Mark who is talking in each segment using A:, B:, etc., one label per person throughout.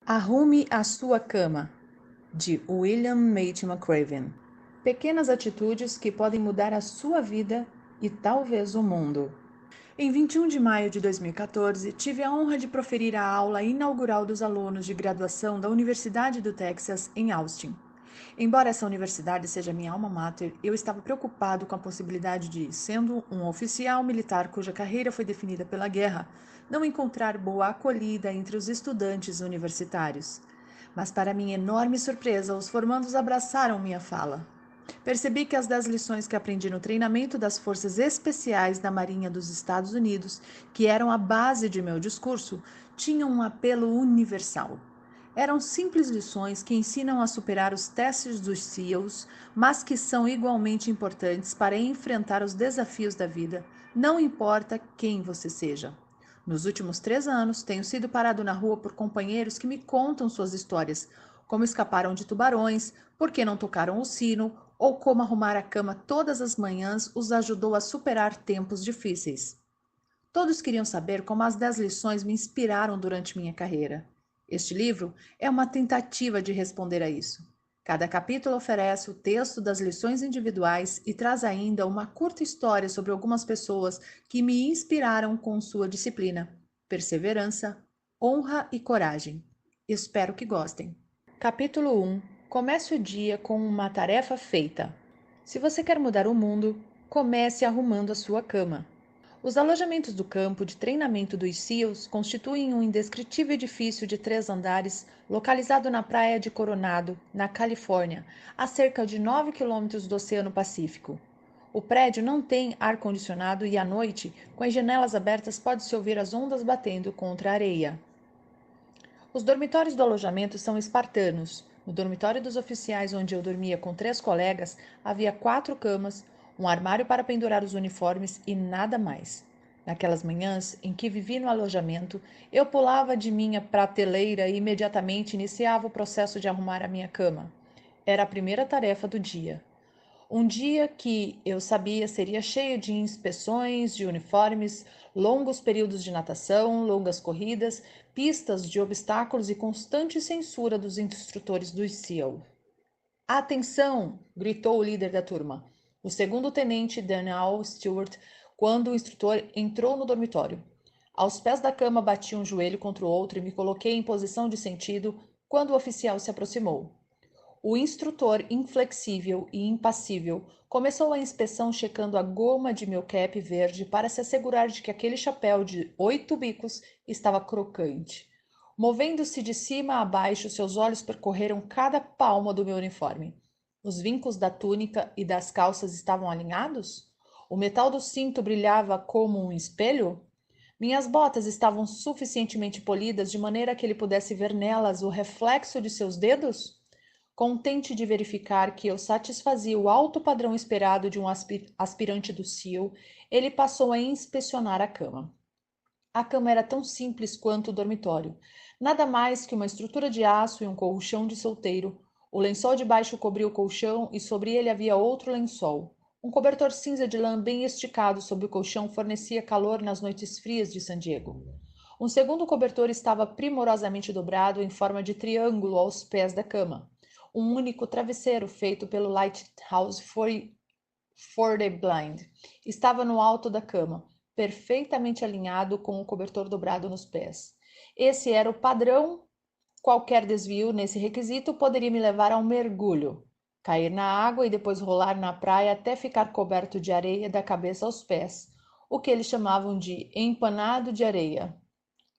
A: Arrume a sua cama, de William Mate McRaven. Pequenas atitudes que podem mudar a sua vida e talvez o mundo. Em 21 de maio de 2014, tive a honra de proferir a aula inaugural dos alunos de graduação da Universidade do Texas, em Austin. Embora essa universidade seja minha alma mater, eu estava preocupado com a possibilidade de, sendo um oficial militar cuja carreira foi definida pela guerra, não encontrar boa acolhida entre os estudantes universitários. Mas, para minha enorme surpresa, os formandos abraçaram minha fala. Percebi que as 10 lições que aprendi no treinamento das Forças Especiais da Marinha dos Estados Unidos, que eram a base de meu discurso, tinham um apelo universal. Eram simples lições que ensinam a superar os testes dos SEALs, mas que são igualmente importantes para enfrentar os desafios da vida, não importa quem você seja. Nos últimos 3 anos, tenho sido parado na rua por companheiros que me contam suas histórias, como escaparam de tubarões, por que não tocaram o sino, ou como arrumar a cama todas as manhãs os ajudou a superar tempos difíceis. Todos queriam saber como as 10 lições me inspiraram durante minha carreira. Este livro é uma tentativa de responder a isso. Cada capítulo oferece o texto das lições individuais e traz ainda uma curta história sobre algumas pessoas que me inspiraram com sua disciplina, perseverança, honra e coragem. Espero que gostem. Capítulo 1. Comece o dia com uma tarefa feita. Se você quer mudar o mundo, comece arrumando a sua cama. Os alojamentos do campo de treinamento dos SEALs constituem um indescritível edifício de 3 andares localizado na praia de Coronado, na Califórnia, a cerca de 9 quilômetros do Oceano Pacífico. O prédio não tem ar-condicionado e à noite, com as janelas abertas, pode-se ouvir as ondas batendo contra a areia. Os dormitórios do alojamento são espartanos. No dormitório dos oficiais, onde eu dormia com 3 colegas, havia 4 camas, um armário para pendurar os uniformes e nada mais. Naquelas manhãs em que vivi no alojamento, eu pulava de minha prateleira e imediatamente iniciava o processo de arrumar a minha cama. Era a primeira tarefa do dia. Um dia que eu sabia seria cheio de inspeções de uniformes, longos períodos de natação, longas corridas, pistas de obstáculos e constante censura dos instrutores do SEAL. Atenção! Gritou o líder da turma, o segundo-tenente Daniel Stewart, quando o instrutor entrou no dormitório. Aos pés da cama bati um joelho contra o outro e me coloquei em posição de sentido quando o oficial se aproximou. O instrutor, inflexível e impassível, começou a inspeção checando a goma de meu cap verde para se assegurar de que aquele chapéu de 8 bicos estava crocante. Movendo-se de cima a baixo, seus olhos percorreram cada palma do meu uniforme. Os vincos da túnica e das calças estavam alinhados? O metal do cinto brilhava como um espelho? Minhas botas estavam suficientemente polidas de maneira que ele pudesse ver nelas o reflexo de seus dedos? Contente de verificar que eu satisfazia o alto padrão esperado de um aspirante do SEAL, ele passou a inspecionar a cama. A cama era tão simples quanto o dormitório. Nada mais que uma estrutura de aço e um colchão de solteiro. O lençol de baixo cobria o colchão e sobre ele havia outro lençol. Um cobertor cinza de lã bem esticado sobre o colchão fornecia calor nas noites frias de San Diego. Um segundo cobertor estava primorosamente dobrado em forma de triângulo aos pés da cama. Um único travesseiro feito pelo Lighthouse for the Blind estava no alto da cama, perfeitamente alinhado com o cobertor dobrado nos pés. Esse era o padrão. Qualquer desvio nesse requisito poderia me levar a um mergulho, cair na água e depois rolar na praia até ficar coberto de areia da cabeça aos pés, o que eles chamavam de empanado de areia.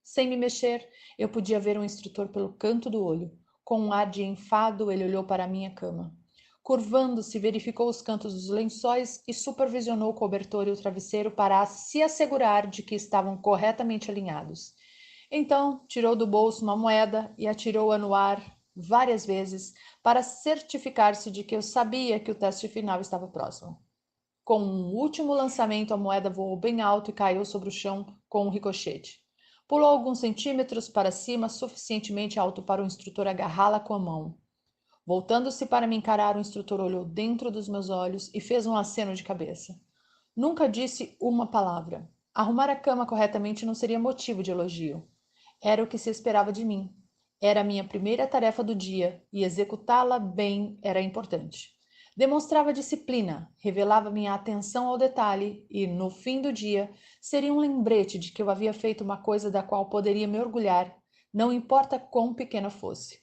A: Sem me mexer, eu podia ver o instrutor pelo canto do olho. Com um ar de enfado, ele olhou para a minha cama. Curvando-se, verificou os cantos dos lençóis e supervisionou o cobertor e o travesseiro para se assegurar de que estavam corretamente alinhados. Então, tirou do bolso uma moeda e atirou-a no ar várias vezes para certificar-se de que eu sabia que o teste final estava próximo. Com um último lançamento, a moeda voou bem alto e caiu sobre o chão com um ricochete. Pulou alguns centímetros para cima, suficientemente alto para o instrutor agarrá-la com a mão. Voltando-se para me encarar, o instrutor olhou dentro dos meus olhos e fez um aceno de cabeça. Nunca disse uma palavra. Arrumar a cama corretamente não seria motivo de elogio. Era o que se esperava de mim. Era a minha primeira tarefa do dia e executá-la bem era importante. Demonstrava disciplina, revelava minha atenção ao detalhe e, no fim do dia, seria um lembrete de que eu havia feito uma coisa da qual poderia me orgulhar, não importa quão pequena fosse.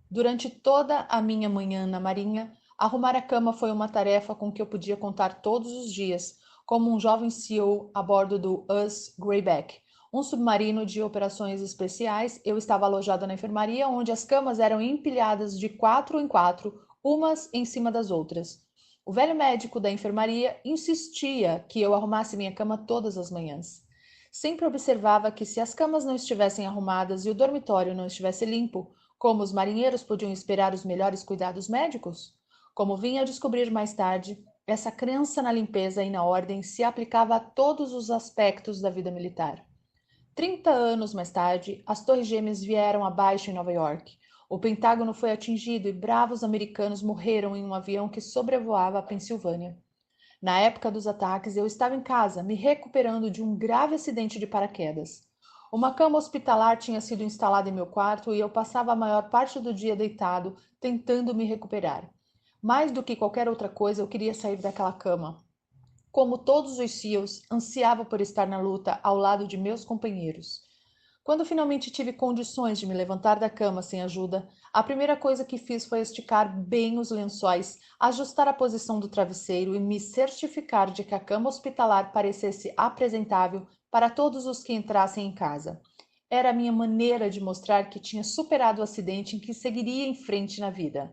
A: Durante toda a minha manhã na Marinha, arrumar a cama foi uma tarefa com que eu podia contar todos os dias, como um jovem SEAL a bordo do US Greyback, um submarino de operações especiais. Eu estava alojada na enfermaria, onde as camas eram empilhadas de 4 em 4, umas em cima das outras. O velho médico da enfermaria insistia que eu arrumasse minha cama todas as manhãs. Sempre observava que se as camas não estivessem arrumadas e o dormitório não estivesse limpo, como os marinheiros podiam esperar os melhores cuidados médicos? Como vinha a descobrir mais tarde, essa crença na limpeza e na ordem se aplicava a todos os aspectos da vida militar. 30 anos mais tarde, as Torres Gêmeas vieram abaixo em Nova York. O Pentágono foi atingido e bravos americanos morreram em um avião que sobrevoava a Pensilvânia. Na época dos ataques, eu estava em casa, me recuperando de um grave acidente de paraquedas. Uma cama hospitalar tinha sido instalada em meu quarto e eu passava a maior parte do dia deitado, tentando me recuperar. Mais do que qualquer outra coisa, eu queria sair daquela cama. Como todos os SEALs, ansiava por estar na luta ao lado de meus companheiros. Quando finalmente tive condições de me levantar da cama sem ajuda, a primeira coisa que fiz foi esticar bem os lençóis, ajustar a posição do travesseiro e me certificar de que a cama hospitalar parecesse apresentável para todos os que entrassem em casa. Era a minha maneira de mostrar que tinha superado o acidente e que seguiria em frente na vida.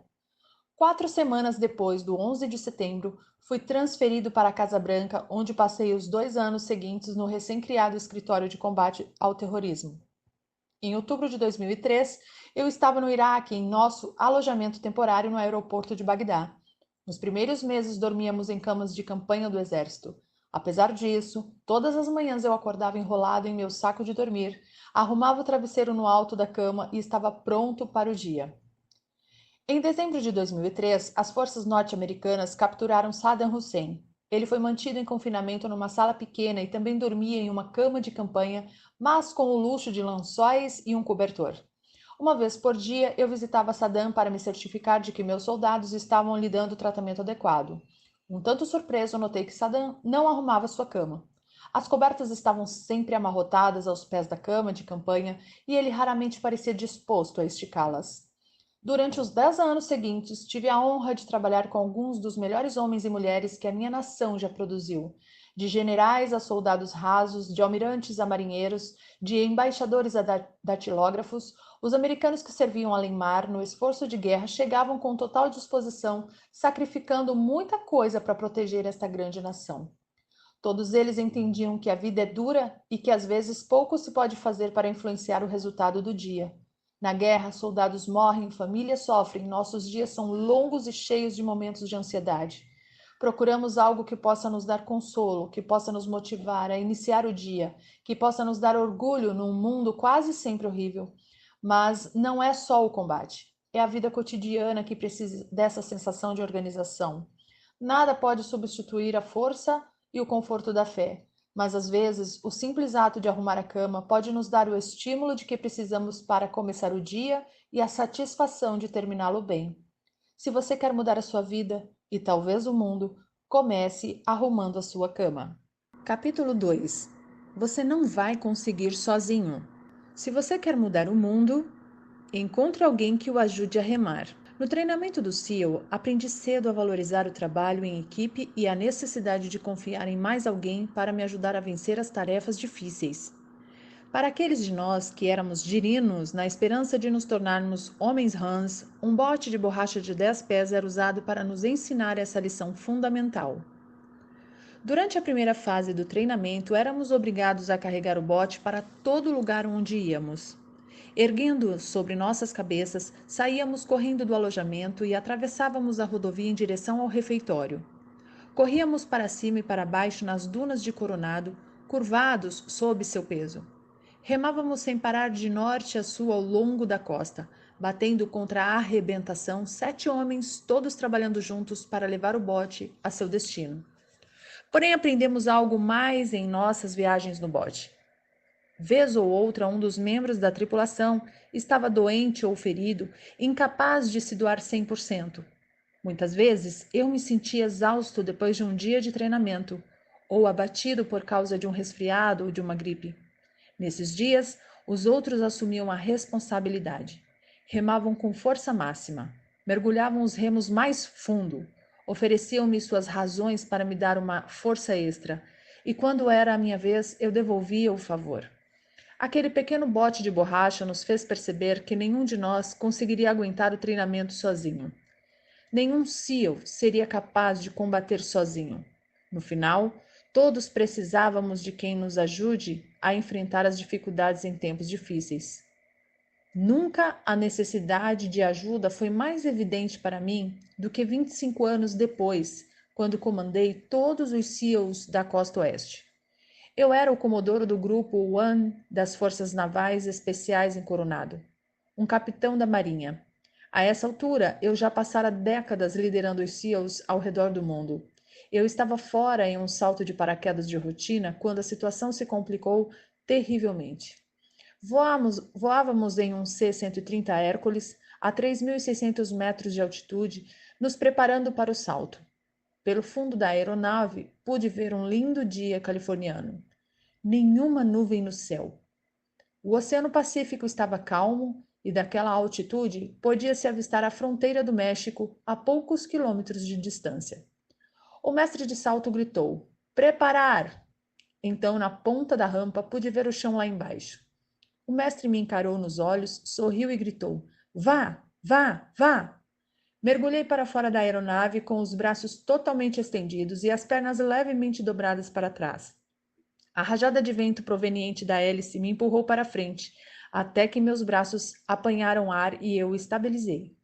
A: 4 semanas depois do 11 de setembro, fui transferido para a Casa Branca, onde passei os 2 anos seguintes no recém-criado Escritório de Combate ao Terrorismo. Em outubro de 2003, eu estava no Iraque, em nosso alojamento temporário no aeroporto de Bagdá. Nos primeiros meses dormíamos em camas de campanha do exército. Apesar disso, todas as manhãs eu acordava enrolado em meu saco de dormir, arrumava o travesseiro no alto da cama e estava pronto para o dia. Em dezembro de 2003, as forças norte-americanas capturaram Saddam Hussein. Ele foi mantido em confinamento numa sala pequena e também dormia em uma cama de campanha, mas com o luxo de lençóis e um cobertor. Uma vez por dia, eu visitava Saddam para me certificar de que meus soldados estavam lhe dando o tratamento adequado. Um tanto surpreso, notei que Saddam não arrumava sua cama. As cobertas estavam sempre amarrotadas aos pés da cama de campanha e ele raramente parecia disposto a esticá-las. Durante os 10 anos seguintes, tive a honra de trabalhar com alguns dos melhores homens e mulheres que a minha nação já produziu, de generais a soldados rasos, de almirantes a marinheiros, de embaixadores a datilógrafos. Os americanos que serviam além-mar no esforço de guerra chegavam com total disposição, sacrificando muita coisa para proteger esta grande nação. Todos eles entendiam que a vida é dura e que às vezes pouco se pode fazer para influenciar o resultado do dia. Na guerra, soldados morrem, famílias sofrem, nossos dias são longos e cheios de momentos de ansiedade. Procuramos algo que possa nos dar consolo, que possa nos motivar a iniciar o dia, que possa nos dar orgulho num mundo quase sempre horrível. Mas não é só o combate, é a vida cotidiana que precisa dessa sensação de organização. Nada pode substituir a força e o conforto da fé. Mas às vezes, o simples ato de arrumar a cama pode nos dar o estímulo de que precisamos para começar o dia e a satisfação de terminá-lo bem. Se você quer mudar a sua vida e talvez o mundo, comece arrumando a sua cama. Capítulo 2. Você não vai conseguir sozinho. Se você quer mudar o mundo, encontre alguém que o ajude a remar. No treinamento do SEAL, aprendi cedo a valorizar o trabalho em equipe e a necessidade de confiar em mais alguém para me ajudar a vencer as tarefas difíceis. Para aqueles de nós que éramos girinos na esperança de nos tornarmos homens rãs, um bote de borracha de 10 pés era usado para nos ensinar essa lição fundamental. Durante a primeira fase do treinamento, éramos obrigados a carregar o bote para todo lugar onde íamos. Erguendo-o sobre nossas cabeças, saíamos correndo do alojamento e atravessávamos a rodovia em direção ao refeitório. Corríamos para cima e para baixo nas dunas de Coronado, curvados sob seu peso. Remávamos sem parar de norte a sul ao longo da costa, batendo contra a arrebentação 7 homens, todos trabalhando juntos para levar o bote a seu destino. Porém, aprendemos algo mais em nossas viagens no bote. Vez ou outra, um dos membros da tripulação estava doente ou ferido, incapaz de se doar 100%. Muitas vezes, eu me sentia exausto depois de um dia de treinamento, ou abatido por causa de um resfriado ou de uma gripe. Nesses dias, os outros assumiam a responsabilidade. Remavam com força máxima, mergulhavam os remos mais fundo, ofereciam-me suas razões para me dar uma força extra, e quando era a minha vez, eu devolvia o favor. Aquele pequeno bote de borracha nos fez perceber que nenhum de nós conseguiria aguentar o treinamento sozinho. Nenhum SEAL seria capaz de combater sozinho. No final, todos precisávamos de quem nos ajude a enfrentar as dificuldades em tempos difíceis. Nunca a necessidade de ajuda foi mais evidente para mim do que 25 anos depois, quando comandei todos os SEALs da Costa Oeste. Eu era o comodoro do Grupo One das Forças Navais Especiais em Coronado, um capitão da Marinha. A essa altura, eu já passara décadas liderando os SEALs ao redor do mundo. Eu estava fora em um salto de paraquedas de rotina quando a situação se complicou terrivelmente. Voávamos em um C-130 Hércules a 3.600 metros de altitude, nos preparando para o salto. Pelo fundo da aeronave, pude ver um lindo dia californiano. Nenhuma nuvem no céu. O Oceano Pacífico estava calmo e, daquela altitude, podia-se avistar a fronteira do México a poucos quilômetros de distância. O mestre de salto gritou: "Preparar!" Então, na ponta da rampa, pude ver o chão lá embaixo. O mestre me encarou nos olhos, sorriu e gritou: "Vá, vá, vá!" Mergulhei para fora da aeronave com os braços totalmente estendidos e as pernas levemente dobradas para trás. A rajada de vento proveniente da hélice me empurrou para frente, até que meus braços apanharam ar e eu estabilizei.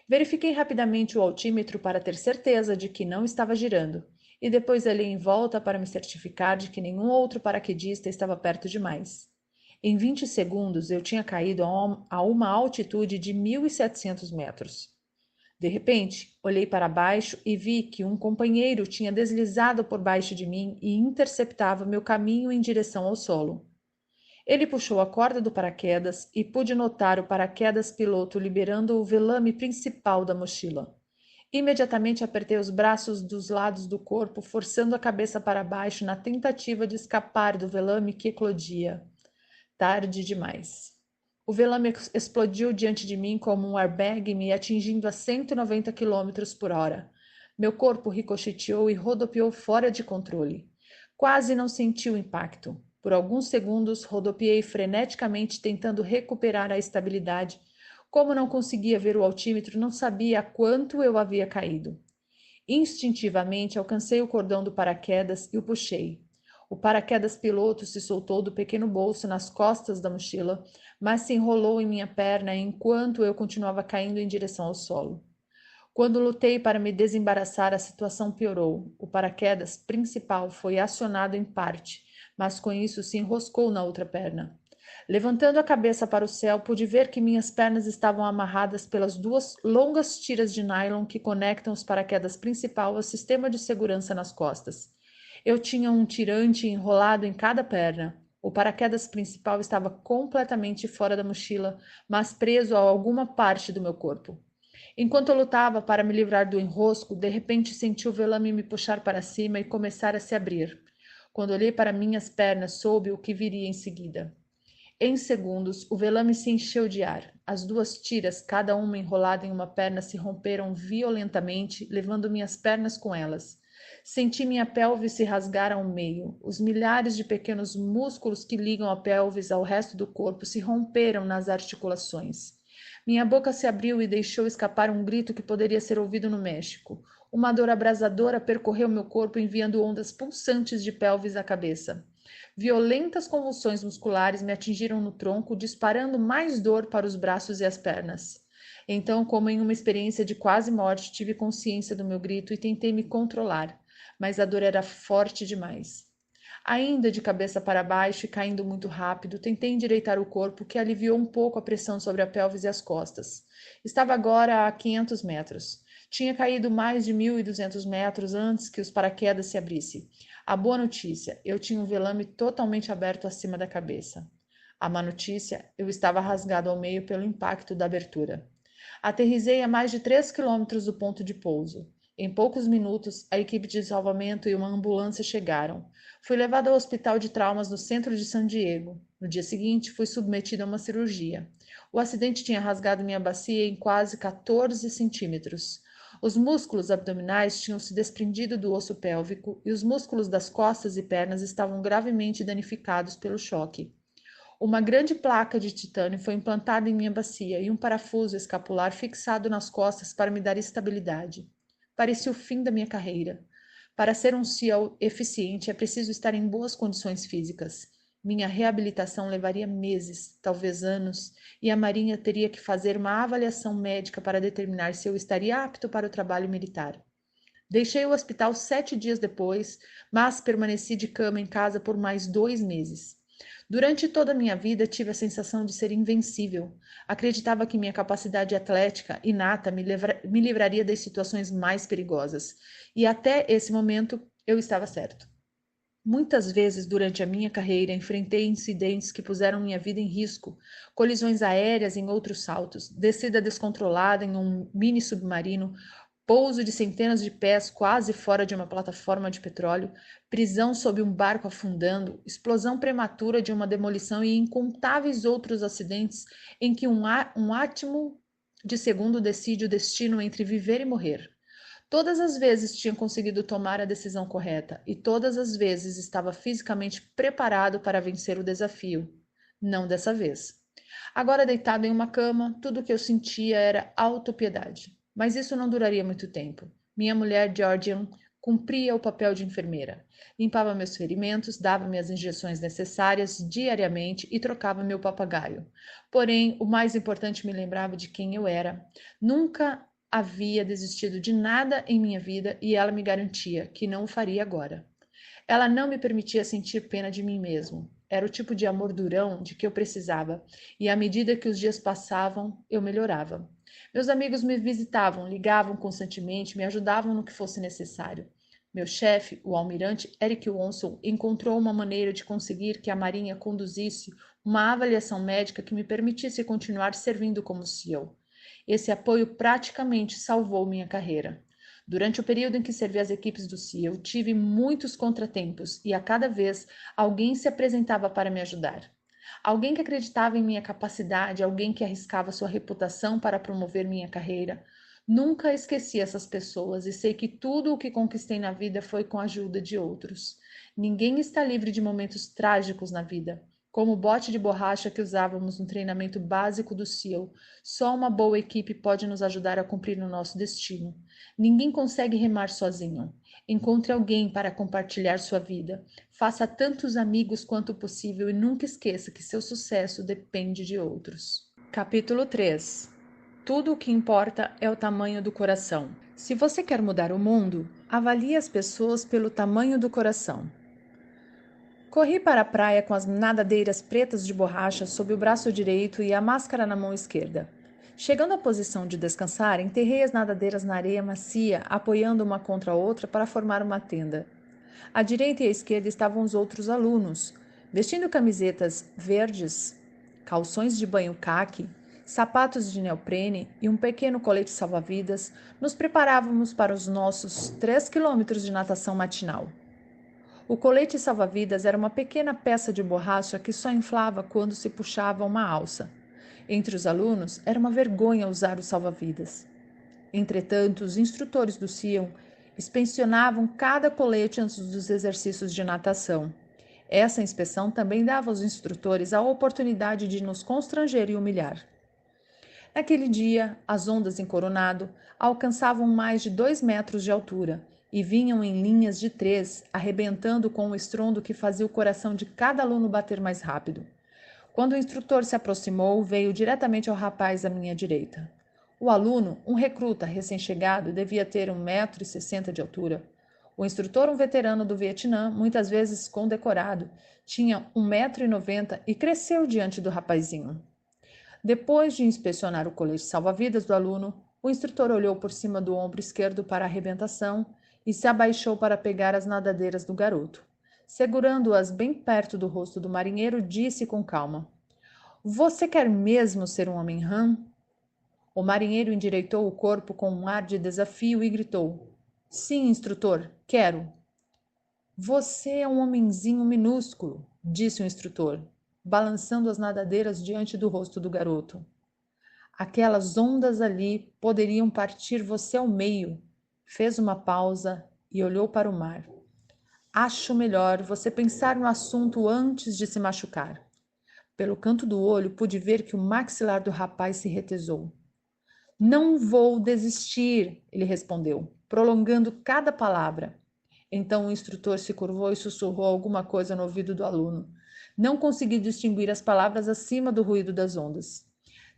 A: Verifiquei rapidamente o altímetro para ter certeza de que não estava girando, e depois olhei em volta para me certificar de que nenhum outro paraquedista estava perto demais. Em 20 segundos, eu tinha caído a uma altitude de 1.700 metros. De repente, olhei para baixo e vi que um companheiro tinha deslizado por baixo de mim e interceptava meu caminho em direção ao solo. Ele puxou a corda do paraquedas e pude notar o paraquedas piloto liberando o velame principal da mochila. Imediatamente apertei os braços dos lados do corpo, forçando a cabeça para baixo na tentativa de escapar do velame que eclodia. Tarde demais. O velame explodiu diante de mim como um airbag, me atingindo a 190 km por hora. Meu corpo ricocheteou e rodopiou fora de controle. Quase não senti o impacto. Por alguns segundos, rodopiei freneticamente, tentando recuperar a estabilidade. Como não conseguia ver o altímetro, não sabia a quanto eu havia caído. Instintivamente, alcancei o cordão do paraquedas e o puxei. O paraquedas piloto se soltou do pequeno bolso nas costas da mochila, mas se enrolou em minha perna enquanto eu continuava caindo em direção ao solo. Quando lutei para me desembaraçar, a situação piorou. O paraquedas principal foi acionado em parte, mas com isso se enroscou na outra perna. Levantando a cabeça para o céu, pude ver que minhas pernas estavam amarradas pelas duas longas tiras de nylon que conectam os paraquedas principal ao sistema de segurança nas costas. Eu tinha um tirante enrolado em cada perna. O paraquedas principal estava completamente fora da mochila, mas preso a alguma parte do meu corpo. Enquanto eu lutava para me livrar do enrosco, de repente senti o velame me puxar para cima e começar a se abrir. Quando olhei para minhas pernas, soube o que viria em seguida. Em segundos, o velame se encheu de ar. As duas tiras, cada uma enrolada em uma perna, se romperam violentamente, levando minhas pernas com elas. Senti minha pelve se rasgar ao meio. Os milhares de pequenos músculos que ligam a pelvis ao resto do corpo se romperam nas articulações. Minha boca se abriu e deixou escapar um grito que poderia ser ouvido no México. Uma dor abrasadora percorreu meu corpo, enviando ondas pulsantes de pelvis à cabeça. Violentas convulsões musculares me atingiram no tronco, disparando mais dor para os braços e as pernas. Então, como em uma experiência de quase morte, tive consciência do meu grito e tentei me controlar, mas a dor era forte demais. Ainda de cabeça para baixo e caindo muito rápido, tentei endireitar o corpo, que aliviou um pouco a pressão sobre a pelvis e as costas. Estava agora a 500 metros. Tinha caído mais de 1.200 metros antes que os paraquedas se abrissem. A boa notícia, eu tinha um velame totalmente aberto acima da cabeça. A má notícia, eu estava rasgado ao meio pelo impacto da abertura. Aterrissei a mais de 3 quilômetros do ponto de pouso. Em poucos minutos, a equipe de salvamento e uma ambulância chegaram. Fui levado ao hospital de traumas no centro de San Diego. No dia seguinte, fui submetido a uma cirurgia. O acidente tinha rasgado minha bacia em quase 14 centímetros. Os músculos abdominais tinham se desprendido do osso pélvico e os músculos das costas e pernas estavam gravemente danificados pelo choque. Uma grande placa de titânio foi implantada em minha bacia e um parafuso escapular fixado nas costas para me dar estabilidade. Parecia o fim da minha carreira. Para ser um SEAL eficiente é preciso estar em boas condições físicas. Minha reabilitação levaria meses, talvez anos, e a Marinha teria que fazer uma avaliação médica para determinar se eu estaria apto para o trabalho militar. Deixei o hospital 7 dias depois, mas permaneci de cama em casa por mais 2 meses. Durante toda a minha vida, tive a sensação de ser invencível. Acreditava que minha capacidade atlética inata me livraria das situações mais perigosas. E até esse momento, eu estava certo. Muitas vezes durante a minha carreira enfrentei incidentes que puseram minha vida em risco, colisões aéreas em outros saltos, descida descontrolada em um mini submarino, pouso de centenas de pés quase fora de uma plataforma de petróleo, prisão sob um barco afundando, explosão prematura de uma demolição e incontáveis outros acidentes em que um átimo de segundo decide o destino entre viver e morrer. Todas as vezes tinha conseguido tomar a decisão correta e todas as vezes estava fisicamente preparado para vencer o desafio. Não dessa vez. Agora deitado em uma cama, tudo o que eu sentia era autopiedade. Mas isso não duraria muito tempo. Minha mulher, Georgian, cumpria o papel de enfermeira. Limpava meus ferimentos, dava-me as injeções necessárias diariamente e trocava meu papagaio. Porém, o mais importante me lembrava de quem eu era. Nunca havia desistido de nada em minha vida e ela me garantia que não o faria agora. Ela não me permitia sentir pena de mim mesmo. Era o tipo de amor durão de que eu precisava, e à medida que os dias passavam, eu melhorava. Meus amigos me visitavam, ligavam constantemente, me ajudavam no que fosse necessário. Meu chefe, o almirante Eric Wonson, encontrou uma maneira de conseguir que a Marinha conduzisse uma avaliação médica que me permitisse continuar servindo como SEAL. Esse apoio praticamente salvou minha carreira. Durante o período em que servi as equipes do SEAL, tive muitos contratempos e a cada vez alguém se apresentava para me ajudar. Alguém que acreditava em minha capacidade, alguém que arriscava sua reputação para promover minha carreira. Nunca esqueci essas pessoas e sei que tudo o que conquistei na vida foi com a ajuda de outros. Ninguém está livre de momentos trágicos na vida. Como o bote de borracha que usávamos no treinamento básico do SEAL, só uma boa equipe pode nos ajudar a cumprir o nosso destino. Ninguém consegue remar sozinho. Encontre alguém para compartilhar sua vida. Faça tantos amigos quanto possível e nunca esqueça que seu sucesso depende de outros. Capítulo 3. Tudo o que importa é o tamanho do coração. Se você quer mudar o mundo, avalie as pessoas pelo tamanho do coração. Corri para a praia com as nadadeiras pretas de borracha sob o braço direito e a máscara na mão esquerda. Chegando à posição de descansar, enterrei as nadadeiras na areia macia, apoiando uma contra a outra para formar uma tenda. À direita e à esquerda estavam os outros alunos, vestindo camisetas verdes, calções de banho caqui, sapatos de neoprene e um pequeno colete salva-vidas. Nos preparávamos para os nossos 3 quilômetros de natação matinal. O colete salva-vidas era uma pequena peça de borracha que só inflava quando se puxava uma alça. Entre os alunos, era uma vergonha usar o salva-vidas. Entretanto, os instrutores do SEAL inspecionavam cada colete antes dos exercícios de natação. Essa inspeção também dava aos instrutores a oportunidade de nos constranger e humilhar. Naquele dia, as ondas em Coronado alcançavam mais de 2 metros de altura e vinham em linhas de 3, arrebentando com um estrondo que fazia o coração de cada aluno bater mais rápido. Quando o instrutor se aproximou, veio diretamente ao rapaz à minha direita. O aluno, um recruta recém-chegado, devia ter 1,60 m de altura. O instrutor, um veterano do Vietnã, muitas vezes condecorado, tinha 1,90 m e cresceu diante do rapazinho. Depois de inspecionar o colete salva-vidas do aluno, O instrutor olhou por cima do ombro esquerdo para a arrebentação e se abaixou para pegar as nadadeiras do garoto. Segurando-as bem perto do rosto do marinheiro, disse com calma: Você quer mesmo ser um homem rã? O marinheiro endireitou o corpo com um ar de desafio e gritou: Sim, instrutor, quero. Você é um homenzinho minúsculo, disse o instrutor, balançando as nadadeiras diante do rosto do garoto. Aquelas ondas ali poderiam partir você ao meio. Fez uma pausa e olhou para o mar. Acho melhor você pensar no assunto antes de se machucar. Pelo canto do olho, pude ver que o maxilar do rapaz se retesou. Não vou desistir, ele respondeu, prolongando cada palavra. Então o instrutor se curvou e sussurrou alguma coisa no ouvido do aluno. Não consegui distinguir as palavras acima do ruído das ondas.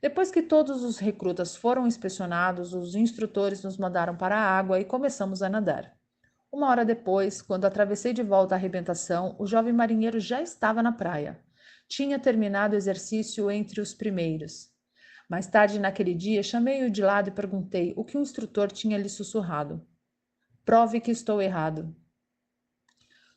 A: Depois que todos os recrutas foram inspecionados, os instrutores nos mandaram para a água e começamos a nadar. Uma hora depois, quando atravessei de volta a arrebentação, o jovem marinheiro já estava na praia. Tinha terminado o exercício entre os primeiros. Mais tarde naquele dia, chamei-o de lado e perguntei o que o instrutor tinha lhe sussurrado. Prove que estou errado.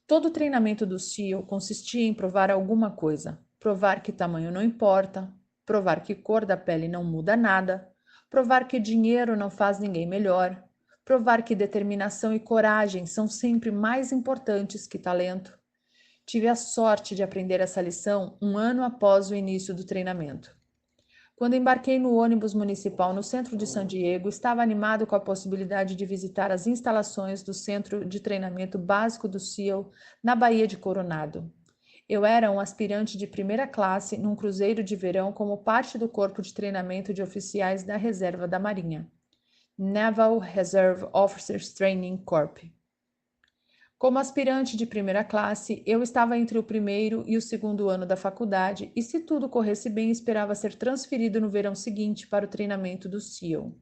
A: Todo o treinamento do SEAL consistia em provar alguma coisa. Provar que tamanho não importa, provar que cor da pele não muda nada, provar que dinheiro não faz ninguém melhor, provar que determinação e coragem são sempre mais importantes que talento. Tive a sorte de aprender essa lição um ano após o início do treinamento. Quando embarquei no ônibus municipal no centro de San Diego, estava animado com a possibilidade de visitar as instalações do Centro de Treinamento Básico do SEAL na Baía de Coronado. Eu era um aspirante de primeira classe num cruzeiro de verão como parte do corpo de treinamento de oficiais da Reserva da Marinha, Naval Reserve Officers Training Corps. Como aspirante de primeira classe, eu estava entre o primeiro e o segundo ano da faculdade e, se tudo corresse bem, esperava ser transferido no verão seguinte para o treinamento do SEAL.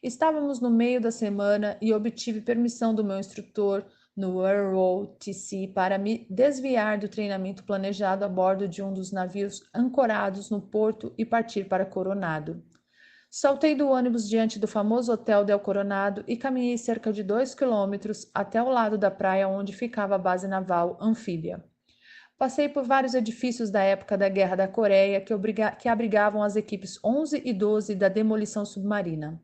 A: Estávamos no meio da semana e obtive permissão do meu instrutor no ROTC para me desviar do treinamento planejado a bordo de um dos navios ancorados no porto e partir para Coronado. Saltei do ônibus diante do famoso Hotel Del Coronado e caminhei cerca de 2 quilômetros até o lado da praia onde ficava a base naval anfíbia. Passei por vários edifícios da época da Guerra da Coreia que abrigavam as equipes 11 e 12 da demolição submarina.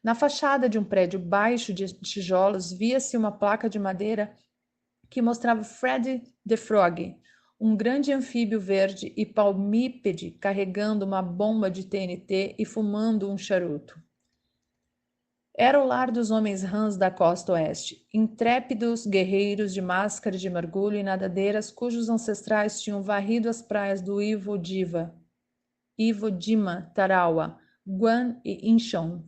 A: Na fachada de um prédio baixo de tijolos via-se uma placa de madeira que mostrava Freddy the Frog, um grande anfíbio verde e palmípede carregando uma bomba de TNT e fumando um charuto. Era o lar dos homens rãs da costa oeste, intrépidos guerreiros de máscara de mergulho e nadadeiras cujos ancestrais tinham varrido as praias do Iwo Jima, Tarawa, Guam e Incheon.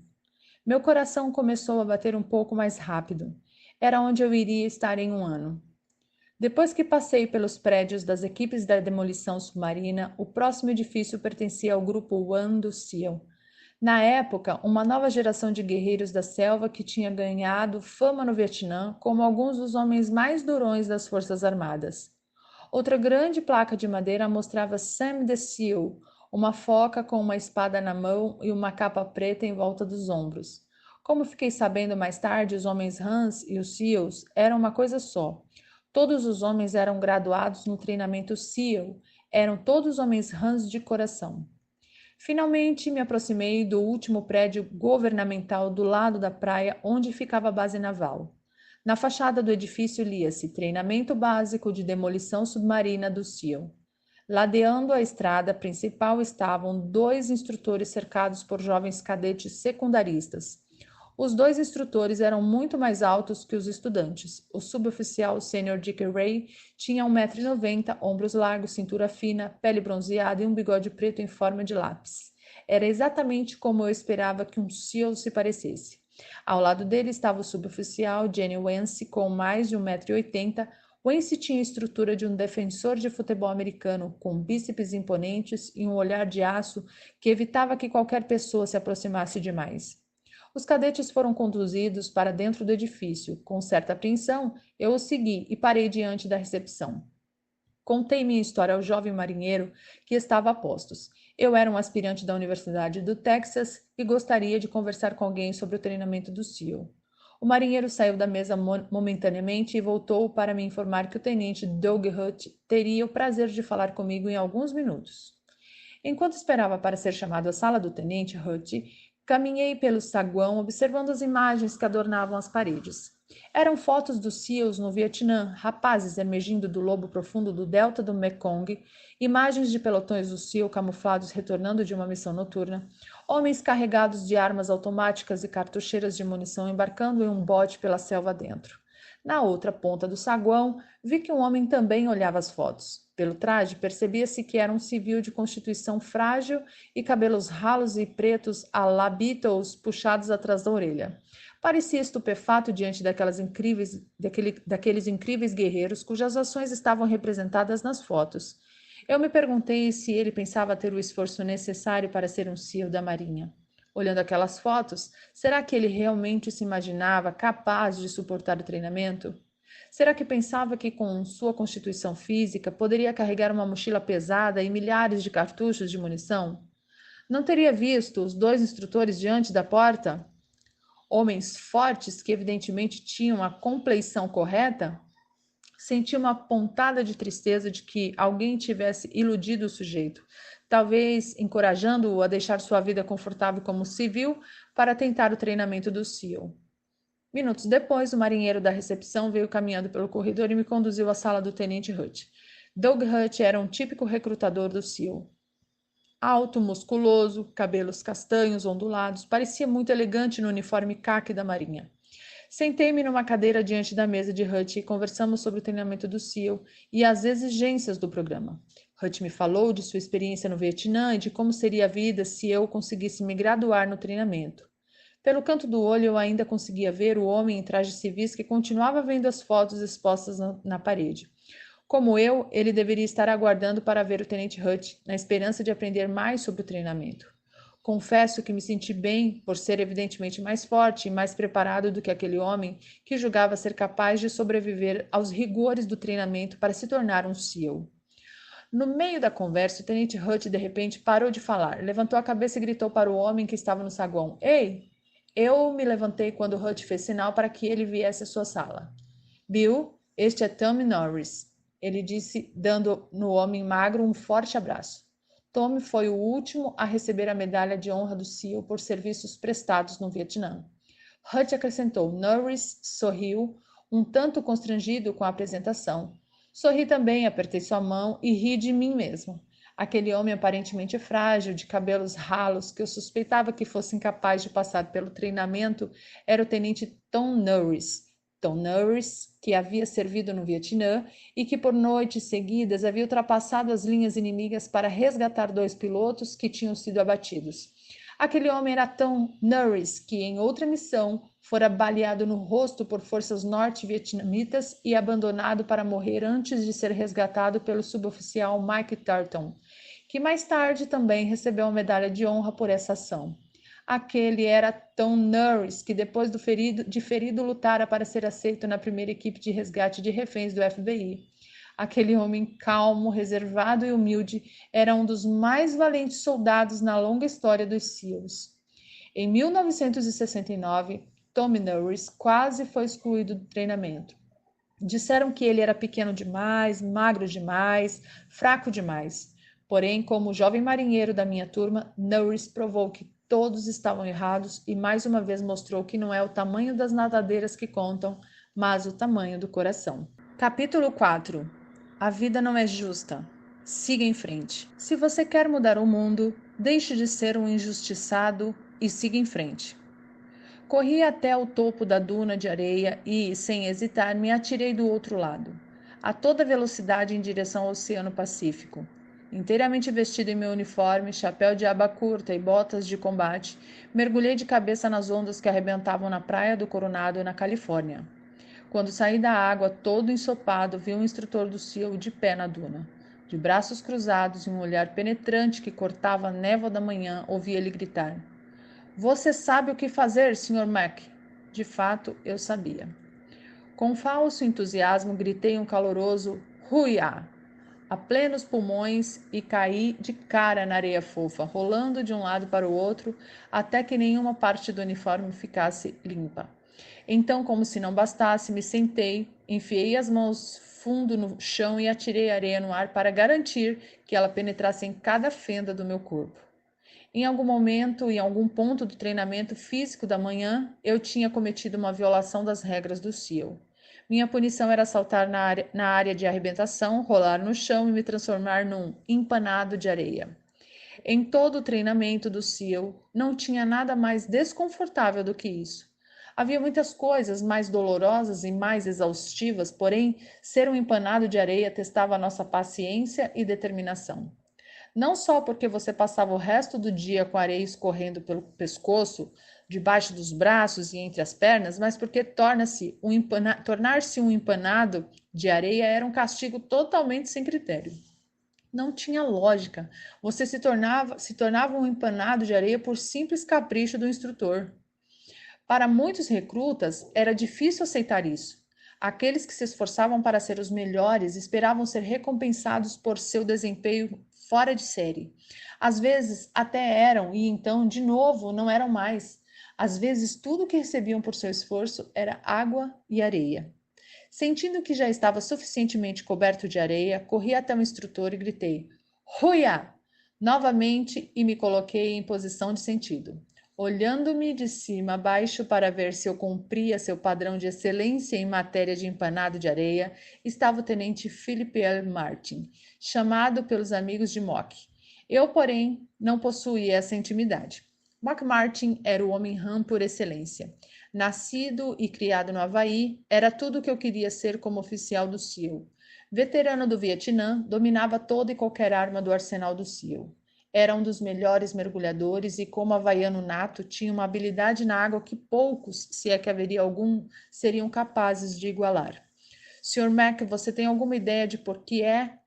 A: Meu coração começou a bater um pouco mais rápido. Era onde eu iria estar em um ano. Depois que passei pelos prédios das equipes da demolição submarina, o próximo edifício pertencia ao grupo One do SEAL. Na época, uma nova geração de guerreiros da selva que tinha ganhado fama no Vietnã como alguns dos homens mais durões das Forças Armadas. Outra grande placa de madeira mostrava Sam the SEAL, uma foca com uma espada na mão e uma capa preta em volta dos ombros. Como fiquei sabendo mais tarde, os homens Hans e os SEALs eram uma coisa só. Todos os homens eram graduados no treinamento SEAL, eram todos homens Hans de coração. Finalmente me aproximei do último prédio governamental do lado da praia onde ficava a base naval. Na fachada do edifício lia-se Treinamento Básico de Demolição Submarina do SEAL. Ladeando a estrada principal estavam 2 instrutores cercados por jovens cadetes secundaristas. Os 2 instrutores eram muito mais altos que os estudantes. O suboficial sênior Dick Ray tinha 1,90 m, ombros largos, cintura fina, pele bronzeada e um bigode preto em forma de lápis. Era exatamente como eu esperava que um SEAL se parecesse. Ao lado dele estava o suboficial Jenny Wance, com mais de 1,80 m. Wance tinha a estrutura de um defensor de futebol americano, com bíceps imponentes e um olhar de aço que evitava que qualquer pessoa se aproximasse demais. Os cadetes foram conduzidos para dentro do edifício. Com certa apreensão, eu os segui e parei diante da recepção. Contei minha história ao jovem marinheiro que estava a postos. Eu era um aspirante da Universidade do Texas e gostaria de conversar com alguém sobre o treinamento do SEAL. O marinheiro saiu da mesa momentaneamente e voltou para me informar que o tenente Doug Hutt teria o prazer de falar comigo em alguns minutos. Enquanto esperava para ser chamado à sala do tenente Hutt, caminhei pelo saguão observando as imagens que adornavam as paredes. Eram fotos dos SEALs no Vietnã, rapazes emergindo do lobo profundo do delta do Mekong, imagens de pelotões do SEAL camuflados retornando de uma missão noturna, homens carregados de armas automáticas e cartucheiras de munição embarcando em um bote pela selva dentro. Na outra ponta do saguão, vi que um homem também olhava as fotos. Pelo traje, percebia-se que era um civil de constituição frágil e cabelos ralos e pretos à la Beatles puxados atrás da orelha. Parecia estupefato diante daqueles incríveis guerreiros cujas ações estavam representadas nas fotos. Eu me perguntei se ele pensava ter o esforço necessário para ser um SEAL da Marinha. Olhando aquelas fotos, será que ele realmente se imaginava capaz de suportar o treinamento? Será que pensava que, com sua constituição física, poderia carregar uma mochila pesada e milhares de cartuchos de munição? Não teria visto os dois instrutores diante da porta? Homens fortes que evidentemente tinham a compleição correta? Senti uma pontada de tristeza de que alguém tivesse iludido o sujeito, talvez encorajando-o a deixar sua vida confortável como civil para tentar o treinamento do SEAL. Minutos depois, o marinheiro da recepção veio caminhando pelo corredor e me conduziu à sala do tenente Hutt. Doug Hutt era um típico recrutador do SEAL. Alto, musculoso, cabelos castanhos ondulados, parecia muito elegante no uniforme caque da marinha. Sentei-me numa cadeira diante da mesa de Hutt e conversamos sobre o treinamento do SEAL e as exigências do programa. Hutt me falou de sua experiência no Vietnã e de como seria a vida se eu conseguisse me graduar no treinamento. Pelo canto do olho eu ainda conseguia ver o homem em trajes civis que continuava vendo as fotos expostas na parede. Como eu, ele deveria estar aguardando para ver o tenente Hutt, na esperança de aprender mais sobre o treinamento. Confesso que me senti bem por ser evidentemente mais forte e mais preparado do que aquele homem que julgava ser capaz de sobreviver aos rigores do treinamento para se tornar um SEAL. No meio da conversa, o tenente Hutt de repente parou de falar, levantou a cabeça e gritou para o homem que estava no saguão: "Ei!" Eu me levantei quando Hutt fez sinal para que ele viesse à sua sala. "Bill, este é Tommy Norris", ele disse, dando no homem magro um forte abraço. Tommy foi o último a receber a medalha de honra do SEAL por serviços prestados no Vietnã. Hutt acrescentou. Norris sorriu, um tanto constrangido com a apresentação. Sorri também, apertei sua mão e ri de mim mesmo. Aquele homem aparentemente frágil, de cabelos ralos, que eu suspeitava que fosse incapaz de passar pelo treinamento, era o tenente Tom Norris. Tom Norris, que havia servido no Vietnã e que por noites seguidas havia ultrapassado as linhas inimigas para resgatar 2 pilotos que tinham sido abatidos. Aquele homem era Tom Norris, que em outra missão fora baleado no rosto por forças norte-vietnamitas e abandonado para morrer antes de ser resgatado pelo suboficial Mike Tarleton, que mais tarde também recebeu a medalha de honra por essa ação. Aquele era Tom Norris, que depois de ferido lutara para ser aceito na primeira equipe de resgate de reféns do FBI. Aquele homem calmo, reservado e humilde era um dos mais valentes soldados na longa história dos SEALs. Em 1969, Tommy Norris quase foi excluído do treinamento. Disseram que ele era pequeno demais, magro demais, fraco demais. Porém, como jovem marinheiro da minha turma, Norris provou que todos estavam errados e mais uma vez mostrou que não é o tamanho das nadadeiras que contam, mas o tamanho do coração. Capítulo 4. A vida não é justa. Siga em frente. Se você quer mudar o mundo, deixe de ser um injustiçado e siga em frente. Corri até o topo da duna de areia e, sem hesitar, me atirei do outro lado, a toda velocidade em direção ao Oceano Pacífico. Inteiramente vestido em meu uniforme, chapéu de aba curta e botas de combate, mergulhei de cabeça nas ondas que arrebentavam na praia do Coronado, na Califórnia. Quando saí da água, todo ensopado, vi um instrutor do SEAL de pé na duna. De braços cruzados e um olhar penetrante que cortava a névoa da manhã, ouvi ele gritar. Você sabe o que fazer, Sr. Mac? De fato, eu sabia. Com falso entusiasmo, gritei um caloroso Huia! a plenos pulmões e caí de cara na areia fofa, rolando de um lado para o outro até que nenhuma parte do uniforme ficasse limpa. Então, como se não bastasse, me sentei, enfiei as mãos fundo no chão e atirei areia no ar para garantir que ela penetrasse em cada fenda do meu corpo. Em algum momento, em algum ponto do treinamento físico da manhã, eu tinha cometido uma violação das regras do SEAL. Minha punição era saltar na área de arrebentação, rolar no chão e me transformar num empanado de areia. Em todo o treinamento do SEAL, não tinha nada mais desconfortável do que isso. Havia muitas coisas mais dolorosas e mais exaustivas, porém, ser um empanado de areia testava a nossa paciência e determinação. Não só porque você passava o resto do dia com a areia escorrendo pelo pescoço, debaixo dos braços e entre as pernas, mas porque tornar-se um empanado de areia era um castigo totalmente sem critério. Não tinha lógica. Você se tornava um empanado de areia por simples capricho do instrutor. Para muitos recrutas, era difícil aceitar isso. Aqueles que se esforçavam para ser os melhores esperavam ser recompensados por seu desempenho fora de série. Às vezes até eram, e então, de novo, não eram mais. Às vezes, tudo o que recebiam por seu esforço era água e areia. Sentindo que já estava suficientemente coberto de areia, corri até o instrutor e gritei: Ruia! Novamente e me coloquei em posição de sentido. Olhando-me de cima a baixo para ver se eu cumpria seu padrão de excelência em matéria de empanado de areia, estava o tenente Philip L. Martin, chamado pelos amigos de Mock. Eu, porém, não possuía essa intimidade. Mock Martin era o homem rã por excelência. Nascido e criado no Havaí, era tudo o que eu queria ser como oficial do SEAL. Veterano do Vietnã, dominava toda e qualquer arma do arsenal do SEAL. Era um dos melhores mergulhadores e, como havaiano nato, tinha uma habilidade na água que poucos, se é que haveria algum, seriam capazes de igualar. Sr. Mac, você tem alguma ideia de por que é